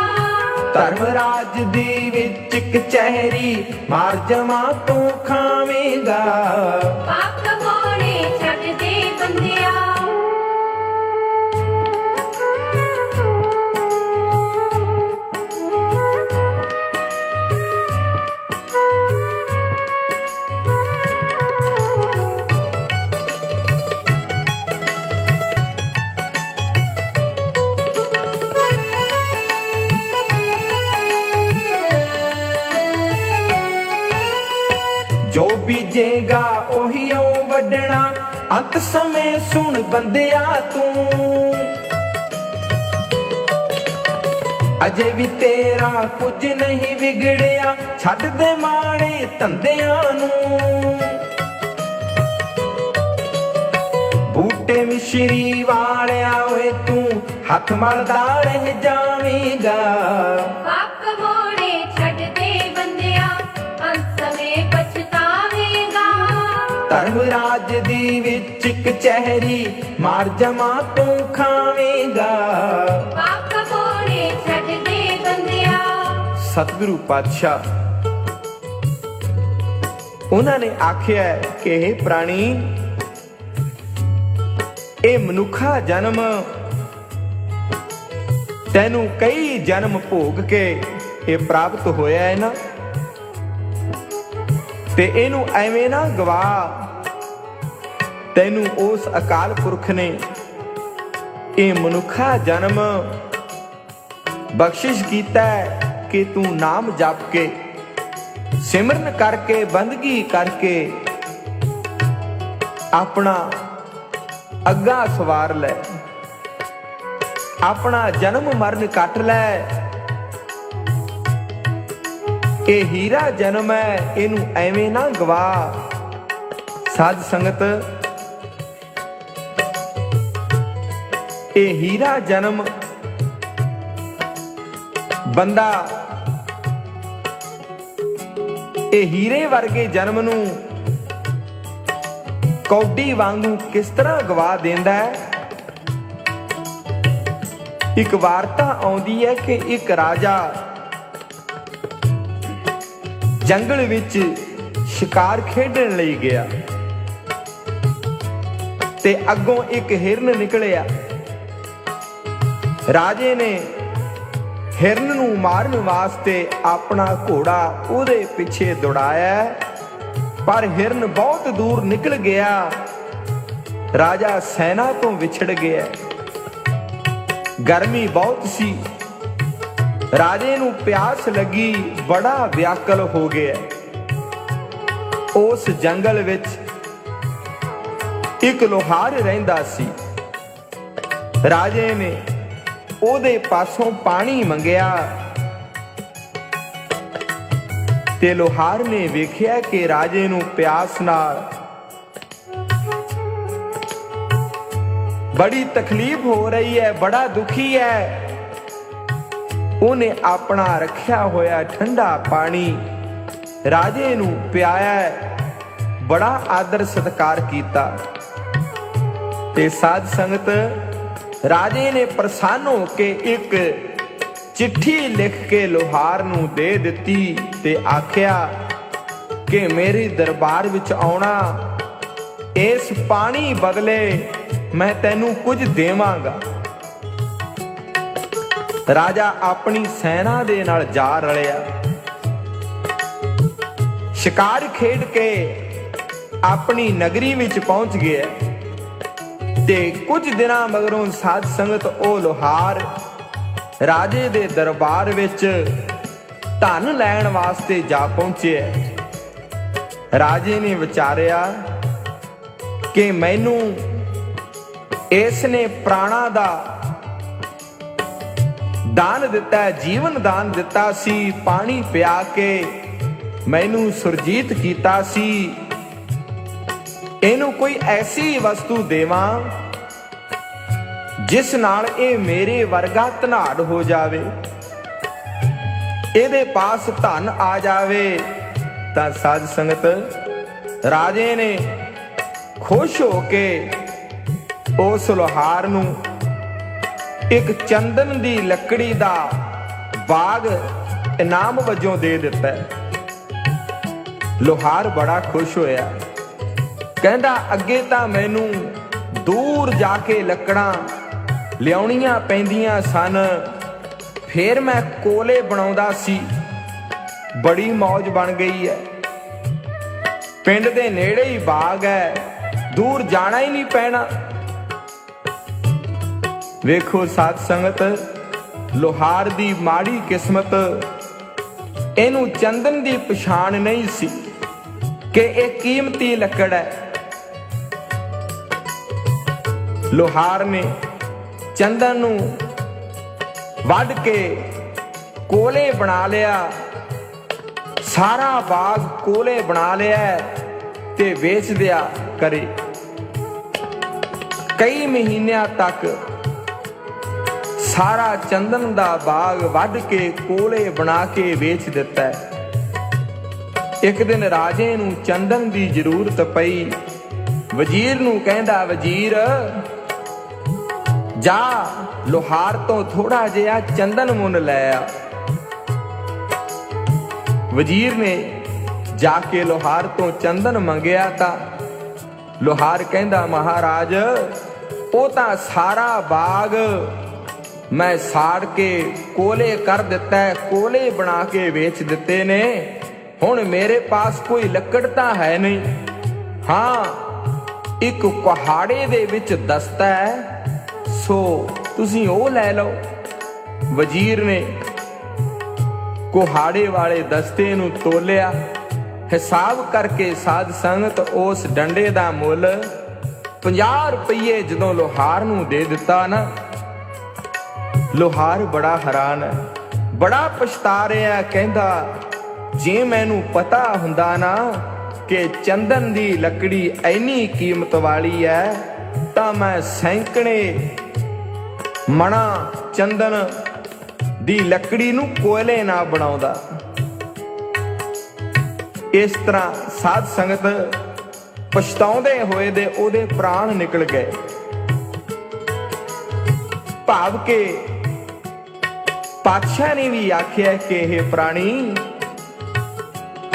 ਧਰਮ ਰਾਜ ਦੀ ਵਿੱਚ ਕਚਹਿਰੀ ਮਾਰ ਜਮਾ ਤੂੰ ਖਾਵੇਂਗਾ। ਪਾਪ ਕਮਾਉਣੇ ਛੱਡ ਦੇ ਬੰਦਿਆ। ਜੋ ਬੀਜੇਗਾ ਉਹੀਓ ਵੱਢਣਾ, ਅੰਤ ਸਮੇਂ ਸੁਣ ਬੰਦਿਆ ਤੂੰ। ਅਜੇ ਵੀ ਤੇਰਾ ਕੁਝ ਨਹੀਂ ਵਿਗੜਿਆ, ਛੱਡ ਦੇ ਮਾੜੇ ਧੰਦਿਆਂ ਨੂੰ। ਬੂਟੇ ਮਿਸ਼ਰੀ ਵਾਲਿਆ ਓਏ ਤੂੰ ਹੱਥ ਮਲਦਾ ਰਹਿ ਜਾਵੇਂਗਾ। ਪਾਪ ਕਮਾਉਣੇ ਛੱਡ ਦੇ ਬੰਦਿਆ, ਅੰਤ ਸਮੇਂ ਪਛਤਾਵੇਂਗਾ। ਧਰਮ ਰਾਜ ਦੀ ਵਿੱਚ ਕਚਹਿਰੀ ਮਾਰ ਜਮਾ ਤੂੰ ਖਾਵੇਂਗਾ। ਪਾਪ ਕਮਾਉਣੇ ਛੱਡ ਦੇ ਬੰਦਿਆ। ਸਤਿਗੁਰੂ ਪਾਤਸ਼ਾਹ ਉਹਨਾਂ ਨੇ ਆਖਿਆ ਕਿ हे ਪ੍ਰਾਣੀ, ਇਹ ਮਨੁੱਖਾ ਜਨਮ ਤੈਨੂੰ ਕਈ ਜਨਮ ਭੋਗ ਕੇ ਇਹ ਪ੍ਰਾਪਤ ਹੋਇਆ ਹੈ ਨਾ, ਤੇ ਇਹਨੂੰ ਐਵੇਂ ਨਾ ਗਵਾ। ਤੈਨੂੰ ਉਸ ਅਕਾਲ ਪੁਰਖ ਨੇ ਇਹ ਮਨੁੱਖਾ ਜਨਮ ਬਖਸ਼ਿਸ਼ ਕੀਤਾ ਕਿ ਤੂੰ ਨਾਮ ਜਪ ਕੇ ਸਿਮਰਨ ਕਰਕੇ ਬੰਦਗੀ ਕਰਕੇ ਆਪਣਾ ਅੱਗਾ ਸਵਾਰ ਲੈ, ਆਪਣਾ ਜਨਮ ਮਰਨ ਕੱਟ ਲੈ। ਇਹ ਹੀਰਾ ਜਨਮ ਹੈ, ਇਹਨੂੰ ਐਵੇਂ ਨਾ ਗਵਾ। ਸਾਧ ਸੰਗਤ, ਇਹ ਹੀਰਾ ਜਨਮ ਬੰਦਾ ਇਹ ਹੀਰੇ ਵਰਗੇ ਜਨਮ ਨੂੰ ਕੌਡੀ ਵਾਂਗੂ ਕਿਸ ਤਰ੍ਹਾਂ ਗਵਾ ਦਿੰਦਾ ਹੈ। ਇੱਕ ਵਾਰਤਾ ਆਉਂਦੀ ਹੈ ਕਿ ਇੱਕ ਰਾਜਾ ਜੰਗਲ ਵਿੱਚ ਸ਼ਿਕਾਰ ਖੇਡਣ ਲਈ ਗਿਆ ਤੇ ਅੱਗੋਂ ਇੱਕ ਹਿਰਨ ਨਿਕਲਿਆ ਰਾਜੇ ਨੇ ਹਿਰਨ ਨੂੰ ਮਾਰਨ ਵਾਸਤੇ ਆਪਣਾ ਘੋੜਾ ਉਹਦੇ ਪਿੱਛੇ ਦੌੜਾਇਆ, ਪਰ ਹਿਰਨ ਬਹੁਤ ਦੂਰ ਨਿਕਲ ਗਿਆ। ਰਾਜਾ ਸੈਨਾ ਤੋਂ ਵਿਛੜ ਗਿਆ। ਗਰਮੀ ਬਹੁਤ ਸੀ, ਰਾਜੇ ਨੂੰ ਪਿਆਸ ਲੱਗੀ, ਬੜਾ ਵਿਆਕਲ ਹੋ ਗਿਆ। ਉਸ ਜੰਗਲ ਵਿੱਚ ਇੱਕ ਲੋਹਾਰ ਰਹਿੰਦਾ ਸੀ। ਰਾਜੇ ਨੇ ਉਹਦੇ ਪਾਸੋਂ ਪਾਣੀ ਮੰਗਿਆ ਤੇ ਲੋਹਾਰ ਨੇ ਵੇਖਿਆ ਕਿ ਰਾਜੇ ਨੂੰ ਪਿਆਸ ਨਾਲ ਬੜੀ ਤਕਲੀਫ ਹੋ ਰਹੀ ਹੈ, ਬੜਾ ਦੁਖੀ ਹੈ। ਉਹਨੇ ਆਪਣਾ ਰੱਖਿਆ ਹੋਇਆ ਠੰਡਾ ਪਾਣੀ ਰਾਜੇ ਨੂੰ ਪਿਆਇਆ, ਬੜਾ ਆਦਰ ਸਤਿਕਾਰ ਕੀਤਾ। ਤੇ ਸਾਧ ਸੰਗਤ, ਰਾਜੇ ਨੇ ਪ੍ਰਸੰਨ ਹੋ ਕੇ ਇੱਕ ਚਿੱਠੀ ਲਿਖ ਕੇ ਲੋਹਾਰ ਨੂੰ ਦੇ ਦਿੱਤੀ ਤੇ ਆਖਿਆ ਕਿ ਮੇਰੇ ਦਰਬਾਰ ਵਿੱਚ ਆਉਣਾ, ਇਸ ਪਾਣੀ ਬਦਲੇ ਮੈਂ ਤੈਨੂੰ ਕੁਝ ਦੇਵਾਂਗਾ। ਰਾਜਾ ਆਪਣੀ ਸੈਨਾ ਦੇ ਨਾਲ ਜਾ ਰਲਿਆ। ਸ਼ਿਕਾਰ ਖੇਡ ਕੇ ਆਪਣੀ ਨਗਰੀ ਵਿੱਚ ਪਹੁੰਚ ਗਿਆ ਤੇ ਕੁਝ ਦਿਨਾਂ ਮਗਰੋਂ ਸਾਧ ਸੰਗਤ ਉਹ ਲੋਹਾਰ ਰਾਜੇ ਦੇ ਦਰਬਾਰ ਵਿੱਚ ਧਨ ਲੈਣ ਵਾਸਤੇ ਜਾ ਪਹੁੰਚਿਆ। ਰਾਜੇ ਨੇ ਵਿਚਾਰਿਆ ਕਿ ਮੈਨੂੰ ਇਸ ਨੇ ਪ੍ਰਾਣਾ ਦਾ ਦਾਨ ਦਿੱਤਾ, ਜੀਵਨ ਦਾਨ ਦਿੱਤਾ ਸੀ, ਪਾਣੀ ਪਿਆ ਕੇ ਮੈਨੂੰ ਸੁਰਜੀਤ ਕੀਤਾ ਸੀ। ਇਹਨੂੰ ਕੋਈ ਐਸੀ ਵਸਤੂ ਦੇਵਾਂ ਜਿਸ ਨਾਲ ਇਹ ਮੇਰੇ ਵਰਗਾ ਧਨਾੜ ਹੋ ਜਾਵੇ, ਇਹਦੇ ਪਾਸ ਧਨ ਆ ਜਾਵੇ। ਤਾਂ ਸਾਧ ਸੰਗਤ, ਰਾਜੇ ਨੇ ਖੁਸ਼ ਹੋ ਕੇ ਉਸ ਲੋਹਾਰ ਨੂੰ ਇੱਕ ਚੰਦਨ ਦੀ ਲੱਕੜੀ ਦਾ ਬਾਗ ਇਨਾਮ ਵਜੋਂ ਦੇ ਦਿੱਤਾ। ਲੋਹਾਰ ਬੜਾ ਖੁਸ਼ ਹੋਇਆ, ਕਹਿੰਦਾ ਅੱਗੇ ਤਾਂ ਮੈਨੂੰ ਦੂਰ ਜਾ ਕੇ ਲੱਕੜਾਂ ਲਿਆਉਣੀਆਂ ਪੈਂਦੀਆਂ ਸਨ, ਫੇਰ ਮੈਂ ਕੋਲੇ ਬਣਾਉਂਦਾ ਸੀ, ਬੜੀ ਮੌਜ ਬਣ ਗਈ ਹੈ। ਪਿੰਡ ਦੇ ਨੇੜੇ ਹੀ ਬਾਗ ਹੈ, ਦੂਰ ਜਾਣਾ ਹੀ ਨਹੀਂ ਪੈਣਾ। ਵੇਖੋ ਸਾਧ ਸੰਗਤ, ਲੋਹਾਰ ਦੀ ਮਾੜੀ ਕਿਸਮਤ, ਇਹਨੂੰ ਚੰਦਨ ਦੀ ਪਛਾਣ ਨਹੀਂ ਸੀ ਕਿ ਇਹ ਕੀਮਤੀ ਲੱਕੜ ਹੈ। ਲੋਹਾਰ ਨੇ ਚੰਦਨ ਨੂੰ ਵੱਢ ਕੇ ਕੋਲੇ ਬਣਾ ਲਿਆ, ਸਾਰਾ ਬਾਗ ਕੋਲੇ ਬਣਾ ਲਿਆ ਤੇ ਵੇਚ ਦਿਆ ਕਰੇ। ਕਈ ਮਹੀਨਿਆਂ ਤੱਕ ਸਾਰਾ ਚੰਦਨ ਦਾ ਬਾਗ ਵੱਢ ਕੇ ਕੋਲੇ ਬਣਾ ਕੇ ਵੇਚ ਦਿੱਤਾ। ਇੱਕ ਦਿਨ ਰਾਜੇ ਨੂੰ ਚੰਦਨ ਦੀ ਜ਼ਰੂਰਤ ਪਈ। ਵਜ਼ੀਰ ਨੂੰ ਕਹਿੰਦਾ, ਵਜ਼ੀਰ ਜਾ ਲੋਹਾਰ ਤੋਂ ਥੋੜਾ ਜਿਹਾ ਚੰਦਨ ਮੁੱਲ ਲੈ ਆ। ਵਜ਼ੀਰ ਨੇ ਜਾ ਕੇ ਲੋਹਾਰ ਤੋਂ ਚੰਦਨ ਮੰਗਿਆ ਤਾਂ ਲੋਹਾਰ ਕਹਿੰਦਾ, ਮਹਾਰਾਜ ਉਹ ਤਾਂ ਸਾਰਾ ਬਾਗ ਮੈਂ ਸਾੜ ਕੇ ਕੋਲੇ ਕਰ ਦਿੱਤਾ, ਕੋਲੇ ਬਣਾ ਕੇ ਵੇਚ ਦਿੱਤੇ ਨੇ, ਹੁਣ ਮੇਰੇ ਪਾਸ ਕੋਈ ਲੱਕੜ ਤਾਂ ਹੈ ਨਹੀਂ। ਹਾਂ, ਇੱਕ ਕੁਹਾੜੇ ਦੇ ਵਿੱਚ ਦਸਤਾ ਹੈ, ਸੋ ਤੁਸੀਂ ਉਹ ਲੈ ਲਓ। ਵਜ਼ੀਰ ਨੇ ਕੁਹਾੜੇ ਵਾਲੇ ਦਸਤੇ ਨੂੰ ਤੋਲਿਆ, ਹਿਸਾਬ ਕਰਕੇ ਸਾਧ ਸੰਗਤ ਉਸ ਡੰਡੇ ਦਾ ਮੁੱਲ 50 ਰੁਪਏ ਜਦੋਂ ਲੋਹਾਰ ਨੂੰ ਦੇ ਦਿੱਤਾ ਨਾ, ਲੋਹਾਰ ਬੜਾ ਹੈਰਾਨ ਹੈ, ਬੜਾ ਪਛਤਾ ਰਿਹਾ। ਕਹਿੰਦਾ, ਜੇ ਮੈਨੂੰ ਪਤਾ ਹੁੰਦਾ ਨਾ ਕਿ ਚੰਦਨ ਦੀ ਲੱਕੜੀ ਇੰਨੀ ਕੀਮਤ ਵਾਲੀ ਹੈ ਤਾਂ ਮੈਂ ਸੈਂਕੜੇ ਮਣਾ ਚੰਦਨ ਦੀ ਲੱਕੜੀ ਨੂੰ ਕੋਇਲੇ ਨਾ ਬਣਾਉਂਦਾ। ਇਸ ਤਰ੍ਹਾਂ ਸਾਧ ਸੰਗਤ ਪਛਤਾਉਂਦੇ ਹੋਏ ਦੇ ਉਹਦੇ ਪ੍ਰਾਣ ਨਿਕਲ ਗਏ। ਭਾਵ ਕਿ ਪਾਤਸ਼ਾਹ ਨੇ ਵੀ ਆਖਿਆ ਕਿ ਇਹ ਪ੍ਰਾਣੀ,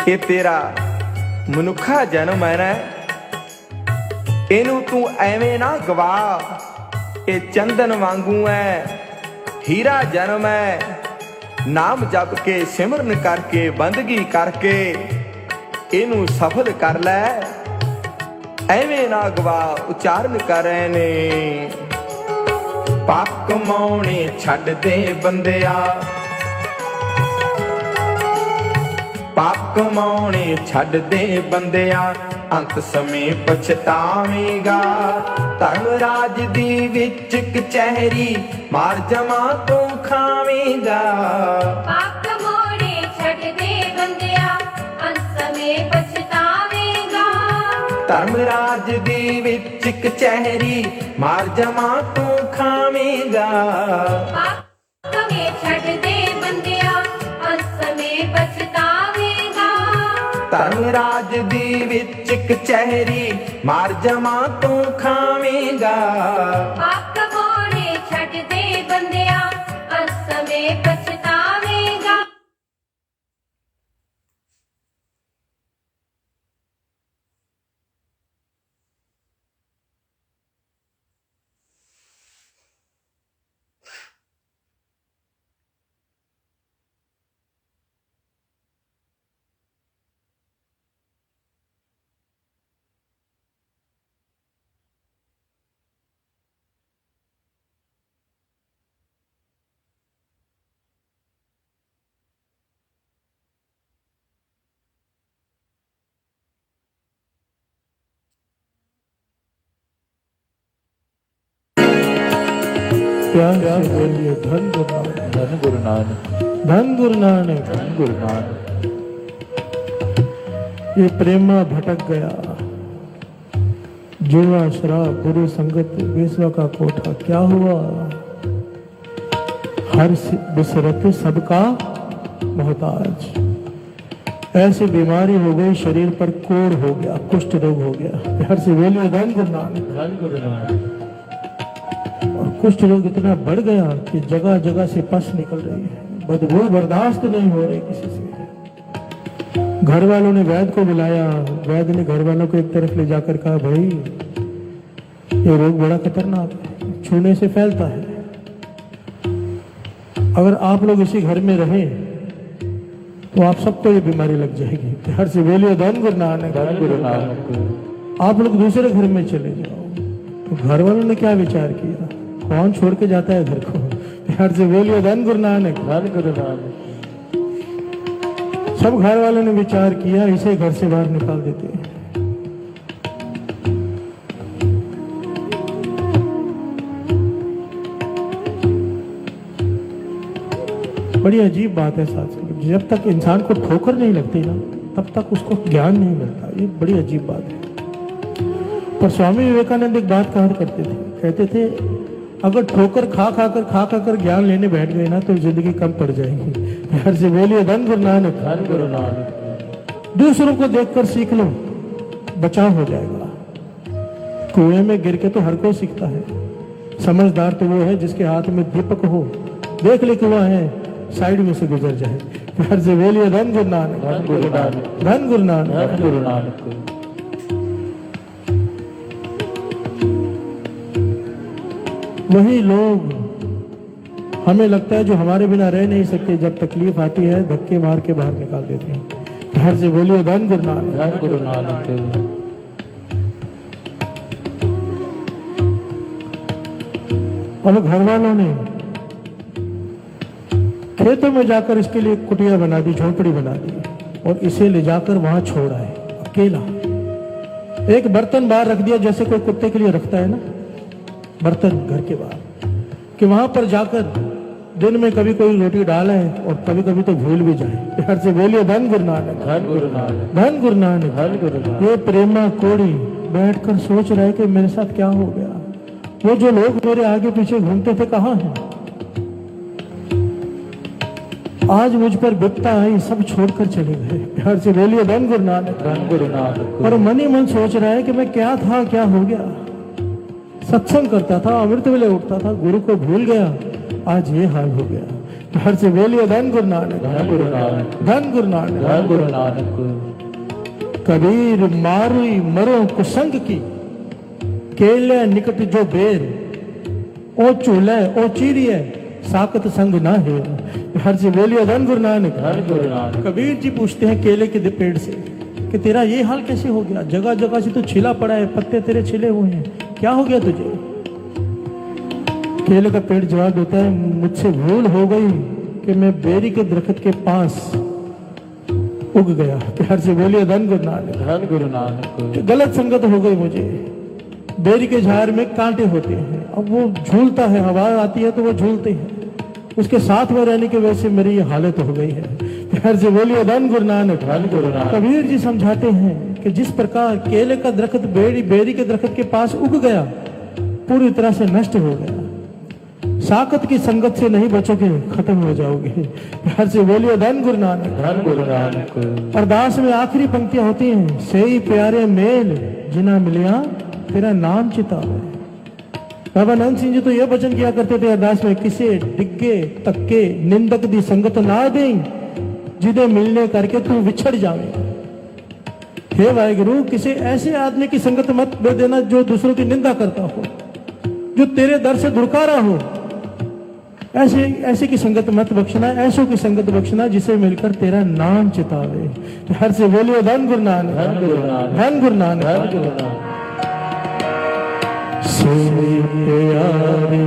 ਇਹ ਤੇਰਾ ਮਨੁੱਖਾ ਜਨਮ ਹੈ ਨਾ, ਇਹਨੂੰ ਤੂੰ ਐਵੇਂ ਨਾ ਗਵਾ। ਇਹ ਚੰਦਨ ਵਾਂਗੂ ਹੈ, हीरा जन्म है, नाम जप के सिमरन करके बंदगी करके इनू सफल कर लै, एवें ना गवा उचारण करे ने। पाप कमाउने छड्ड दे बंदिया, पाप कमाउने छड्ड दे बंदिया, अंत समय पछतावेगा। धर्म राज दी विच कचहरी मार जमा तू खावेगा। पाप कमाउने छड्ड दे बंदिया, अंत समय पछतावेगा। धर्म राज दी विच कचहरी मार जमा तू खावेगा। पाप कमे छड्ड दे बंदिया, अंत समय पछतावेगा। धर्म राज दी विच कचहरी मार जमा तू खावेगा। पाप कमाउने छड्ड दे बंदिया, अंत समय पछतावेगा। प्यार से बोलिए धन गुरु नानक, धन गुरु नानक, धन गुरु नानक। धन गुरु नानक। ये प्रेमा भटक गया, जुआ शराब बुरी संगत बेसवा का कोठा, क्या हुआ? हर बिसरत सबका मोहताज। ऐसी बीमारी हो गई, शरीर पर कोढ़ हो गया, कुष्ठ रोग हो गया। हर से बोलिए धन गुरु नानक, धन गुरु नानक। और कुष्ठ रोग इतना बढ़ गया कि जगह जगह से पस निकल रही है, बदबू बर्दाश्त नहीं हो रही किसी से। घर वालों ने वैद्य को बुलाया, वैद्य ने घर वालों को एक तरफ ले जाकर कहा, भाई ये रोग बड़ा खतरनाक है, छूने से फैलता है। अगर आप लोग इसी घर में रहें तो आप सबको ये बीमारी लग जाएगी। हर से बोलिए धन गुरु नानक, धन गुरु नानक। आप लोग दूसरे घर में चले जाओ। तो घर वालों ने क्या विचार किया, कौन छोड़ के जाता है घर को? प्यार से बोलिए धन गुरु नानक, धन गुरु नानक। सब घर वालों ने विचार किया, इसे घर से बाहर निकाल देते हैं। बड़ी अजीब बात है साथ, जब तक इंसान को ठोकर नहीं लगती ना तब तक उसको ज्ञान नहीं मिलता। ये बड़ी अजीब बात है। पर स्वामी विवेकानंद एक बात कहा करते थे, कहते थे अगर ठोकर खा खाकर ज्ञान लेने बैठ गए ना तो जिंदगी कम पड़ जाएगी। हर से बोलिए धन गुरु नानक, धन गुरु नानक। दूसरों को देखकर सीख लो, बचाव हो जाएगा। कुएं में गिर के तो हर कोई सीखता है। समझदार तो वो है जिसके हाथ में दीपक हो, देख ले कुआं है, साइड में से गुजर जाए। हर से बोलिए धन गुरु नानक, धन गुरु नानक, धन गुरु नानक, धन गुरु नानक। वही लोग हमें लगता है जो हमारे बिना रह नहीं सकते, जब तकलीफ आती है धक्के मार के बाहर निकाल देते हैं। हर से बोलिए धन गुरु नानक, धन गुरु नानक। और घर वालों ने खेतों में जाकर इसके लिए कुटिया बना दी, झोपड़ी बना दी और इसे ले जाकर वहां छोड़ा है अकेला। एक बर्तन बाहर रख दिया, जैसे कोई कुत्ते के लिए रखता है ना बर्तन घर के बाहर, कि वहां पर जाकर दिन में कभी कोई रोटी डाले और कभी कभी तो भूल भी जाए। हर से बोलिए धन गुरु नानक, धन गुरु नानक, धन गुरु नानक, धन गुरु नानक। ये प्रेमा कोड़ी बैठकर सोच रहे कि मेरे साथ क्या हो गया। वो जो लोग मेरे आगे पीछे घूमते थे कहाँ हैं? आज मुझ पर विपदा आई, सब छोड़कर चले गए। प्यार से बोलिए धन गुरु नानक, धन गुरु नानक। और मन ही मन सोच रहा है कि मैं क्या था, क्या हो गया। सत्संग करता था, अमृत वेले उठता था, गुरु को भूल गया, आज ये हाल हो गया। प्यार से बोलिए धन गुरु नानक, धन गुरु नानक, धन गुरु नानक, धन गुरु नानक। कबीर मारुई मरो कुसंग की, केले निकट जो बेर, ओ चूल्हे ओ चीरिए साकत संग ना है। हर से बोलिए धन गुरु नानक। धन गुरु नानक। कबीर जी पूछते हैं केले के पेड़ से कि तेरा ये हाल कैसे हो गया, जगह जगह से तो छिला पड़ा है, पत्ते तेरे छिले हुए हैं, क्या हो गया तुझे? केले का पेड़ जवाब देता है, मुझसे भूल हो गई कि मैं बेरी के दरख्त के पास उग गया। प्यार से बोलिए धन गुरु नानक। धन गुरु नानक। गलत संगत हो गई मुझे। बेरी के झाड़ में कांटे होते हैं, अब वो झूलता है, हवा आती है तो वो झूलते हैं, उसके साथ में रहने की वजह से मेरी ये हालत हो गई है। प्यार से बोलिए धन गुरु नानक। धन गुरु नानक। कबीर जी समझाते हैं कि जिस प्रकार केले का दरख्त बेरी के दरख्त के पास उग गया, पूरी तरह से नष्ट हो गया, साकत की संगत से नहीं बचोगे, खत्म हो जाओगे। प्यार से बोलिए धन गुरु नानक। धन गुरु नानक। अरदास में आखिरी पंक्तियां होती हैं, सही प्यारे मेल जिना मिलिया तेरा नाम चितावे। बाबा नंद सिंह जी तो यह वचन किया करते थे अरदास में, किसे डिग्गे तक्के निंदक दी संगत ना दें, जिदे मिलने करके तू विछड़ जावे। हे वाहिगुरु, किसी ऐसे आदमी की संगत मत दे देना जो दूसरों की निंदा करता हो, जो तेरे दर से दुड़कारा हो। ऐसे की संगत मत बख्शना, ऐसों की संगत बख्शना जिसे मिलकर तेरा नाम चितावे। तो हर से बोलिए धन गुरु नानक। धन गुरु नानक। धन गुरु नानक। धन गुरु नानक। से प्यारे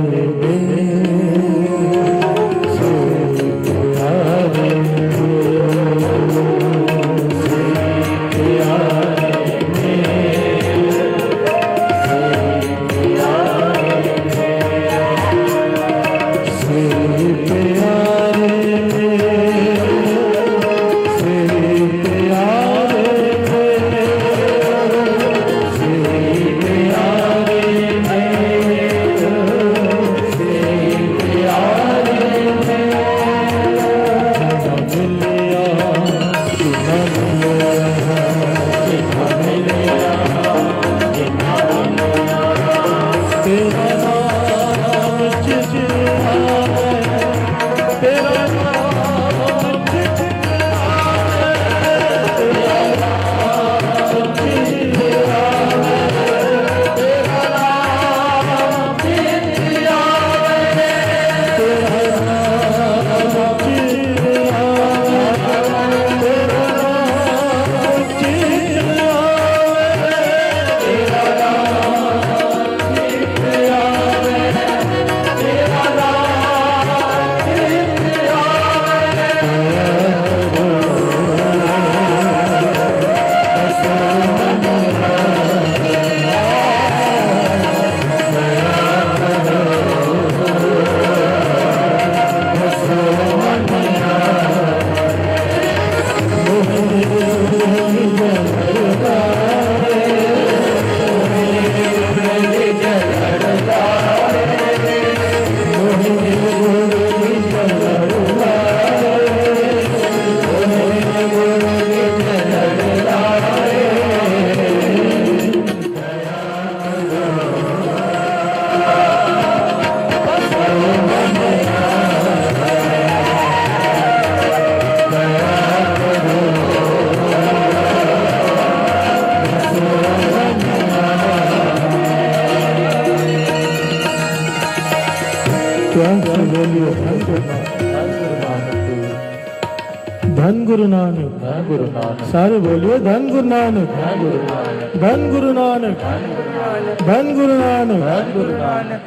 धन गुरु नानक। धन गुरु नानक। सारे बोलिए धन गुरु नानक। धन गुरु नानक। धन गुरु नानक। धन गुरु नानक। धन गुरु नानक।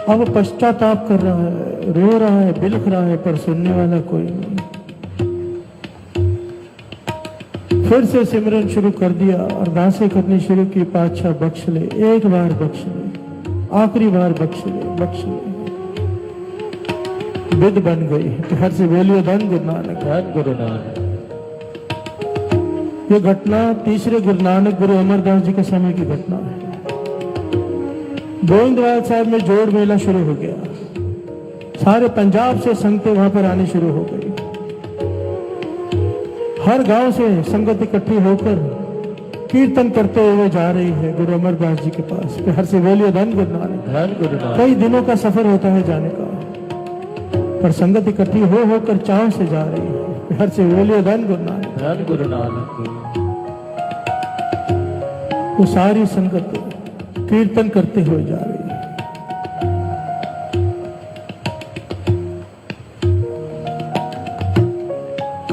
अब पश्चाताप कर रहा है, रो रहा है, बिलख रहा है, पर सुनने वाला कोई नहीं। फिर से सिमरन शुरू कर दिया, अरदासें करनी शुरू की, पातशाह बख्श ले, एक बार बख्श ले, आखिरी बार बख्श ले, बख्श ले। विद बन गई। तो हर से बोलिए धन गुरु नानक। धन गुरु नानक। ये घटना तीसरे गुरु नानक गुरु अमरदास जी के समय की घटना है। गोविंदवाल साहब में जोड़ मेला शुरू हो गया, सारे पंजाब से संगतें वहां पर आनी शुरू हो गई। हर गांव से संगत इकट्ठी होकर कीर्तन करते हुए जा रही है गुरु अमरदास जी के पास। हर से बोलिए धन गुरु नानक। धन गुरु नानक। कई दिनों का सफर होता है जाने का, पर संगत इकट्ठी हो होकर चाव से जा रही है। हर से बोलिए धन गुरु नानक। धन गुरु नानक। वो सारी संगत कीर्तन करते हुए जा रही है।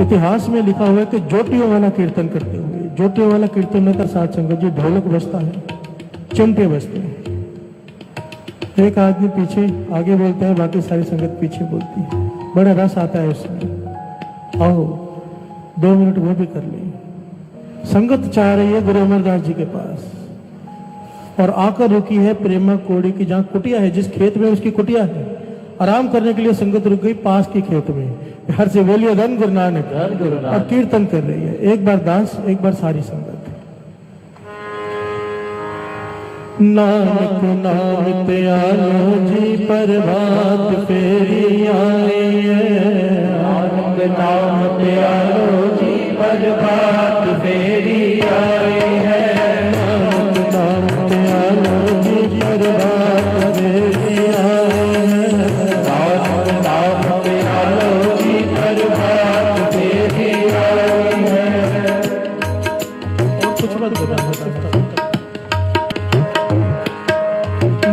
इतिहास में लिखा हुआ है कि जोटियों वाला कीर्तन करते हुए, जोटियों वाला कीर्तन में तो साथ संगत जी ढोलक बजता है, चिमटे बजते हैं, एक आदमी पीछे आगे बोलता है, बाकी सारी संगत पीछे बोलती है, बड़ा रस आता है उसमें। आओ 2 मिनट वो भी कर ले। संगत चाह रही है गुरु अमरदास जी के पास और आकर रुकी है प्रेमा कोड़ी की, जहां कुटिया है, जिस खेत में उसकी कुटिया है, आराम करने के लिए संगत रुक गई पास के खेत में। हर से बोलिए धन गुरु नानक, और कीर्तन कर रही है, एक बार दास एक बार सारी संगत। नानक नाम त्यालो जी प्रभात फेरी आई है, नानक नाम त्यालो जी प्रभात फेरी आई है, नानक नाम त्यालो जी प्रभात फेरी आई है, नानक नाम त्यालो जी प्रभात फेरी आई है। और कुछ मत बोला।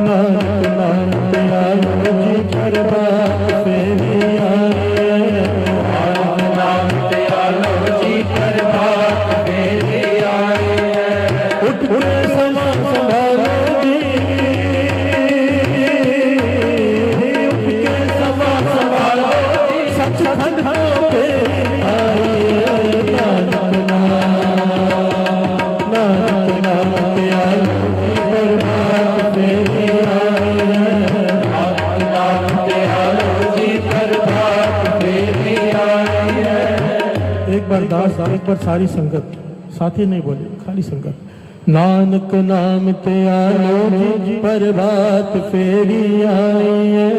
नानक नाम त्यालो जी प्रभात फेरी आई है, नानक नाम त्यालो जी प्रभात फेरी आई है। उठ के समा संभालो जी, उठ के समा संभालो जी, सचखंड को फेरी आई है। नानक नाम त्यालो जी प्रभात फेरी आई है, नाम त्यालो जी प्रभात फेरी आई है। एक बार दास एक बार सारी संगत, साथी नहीं बोले, खाली संगत। नानक नाम त्यालो जी प्रभात फेरी आई है,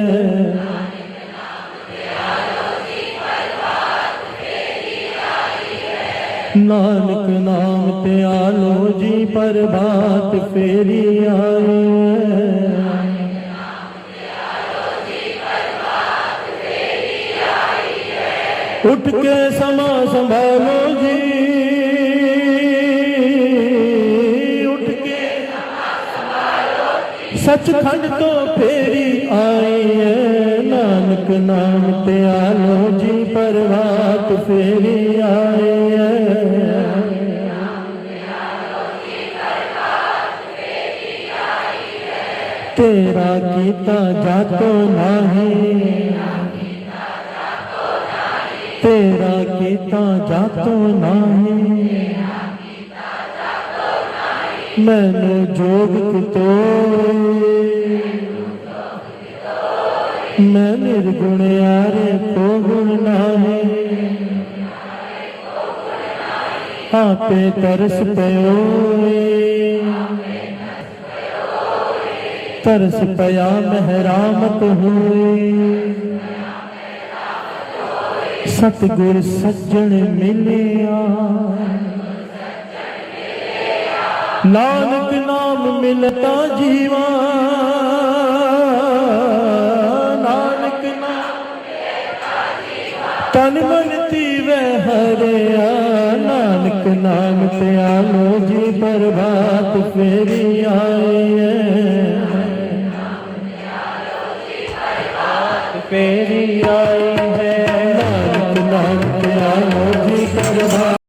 नानक नाम त्यालो जी प्रभात फेरी आई है, उठ के समा संभालो जी, उठ के सचखंड तो फेरी आई है। नानक नाम त्यालो जी प्रभात फेरी आई है, तेरा गीता जातो नहीं, तेरा गीता जातो नहीं, मैंने जोग कितो, मैं निर्गुण यारे को गुण नाही, आपे तरस पयो, तरस पया महरामत हुई, सतगुर सज्जन मिलिया, नानक नाम मिलता जीवा, नानक नाम तन मन तीवे हरिया, नानक नाम त्यालो जी प्रभात फेरी आई है।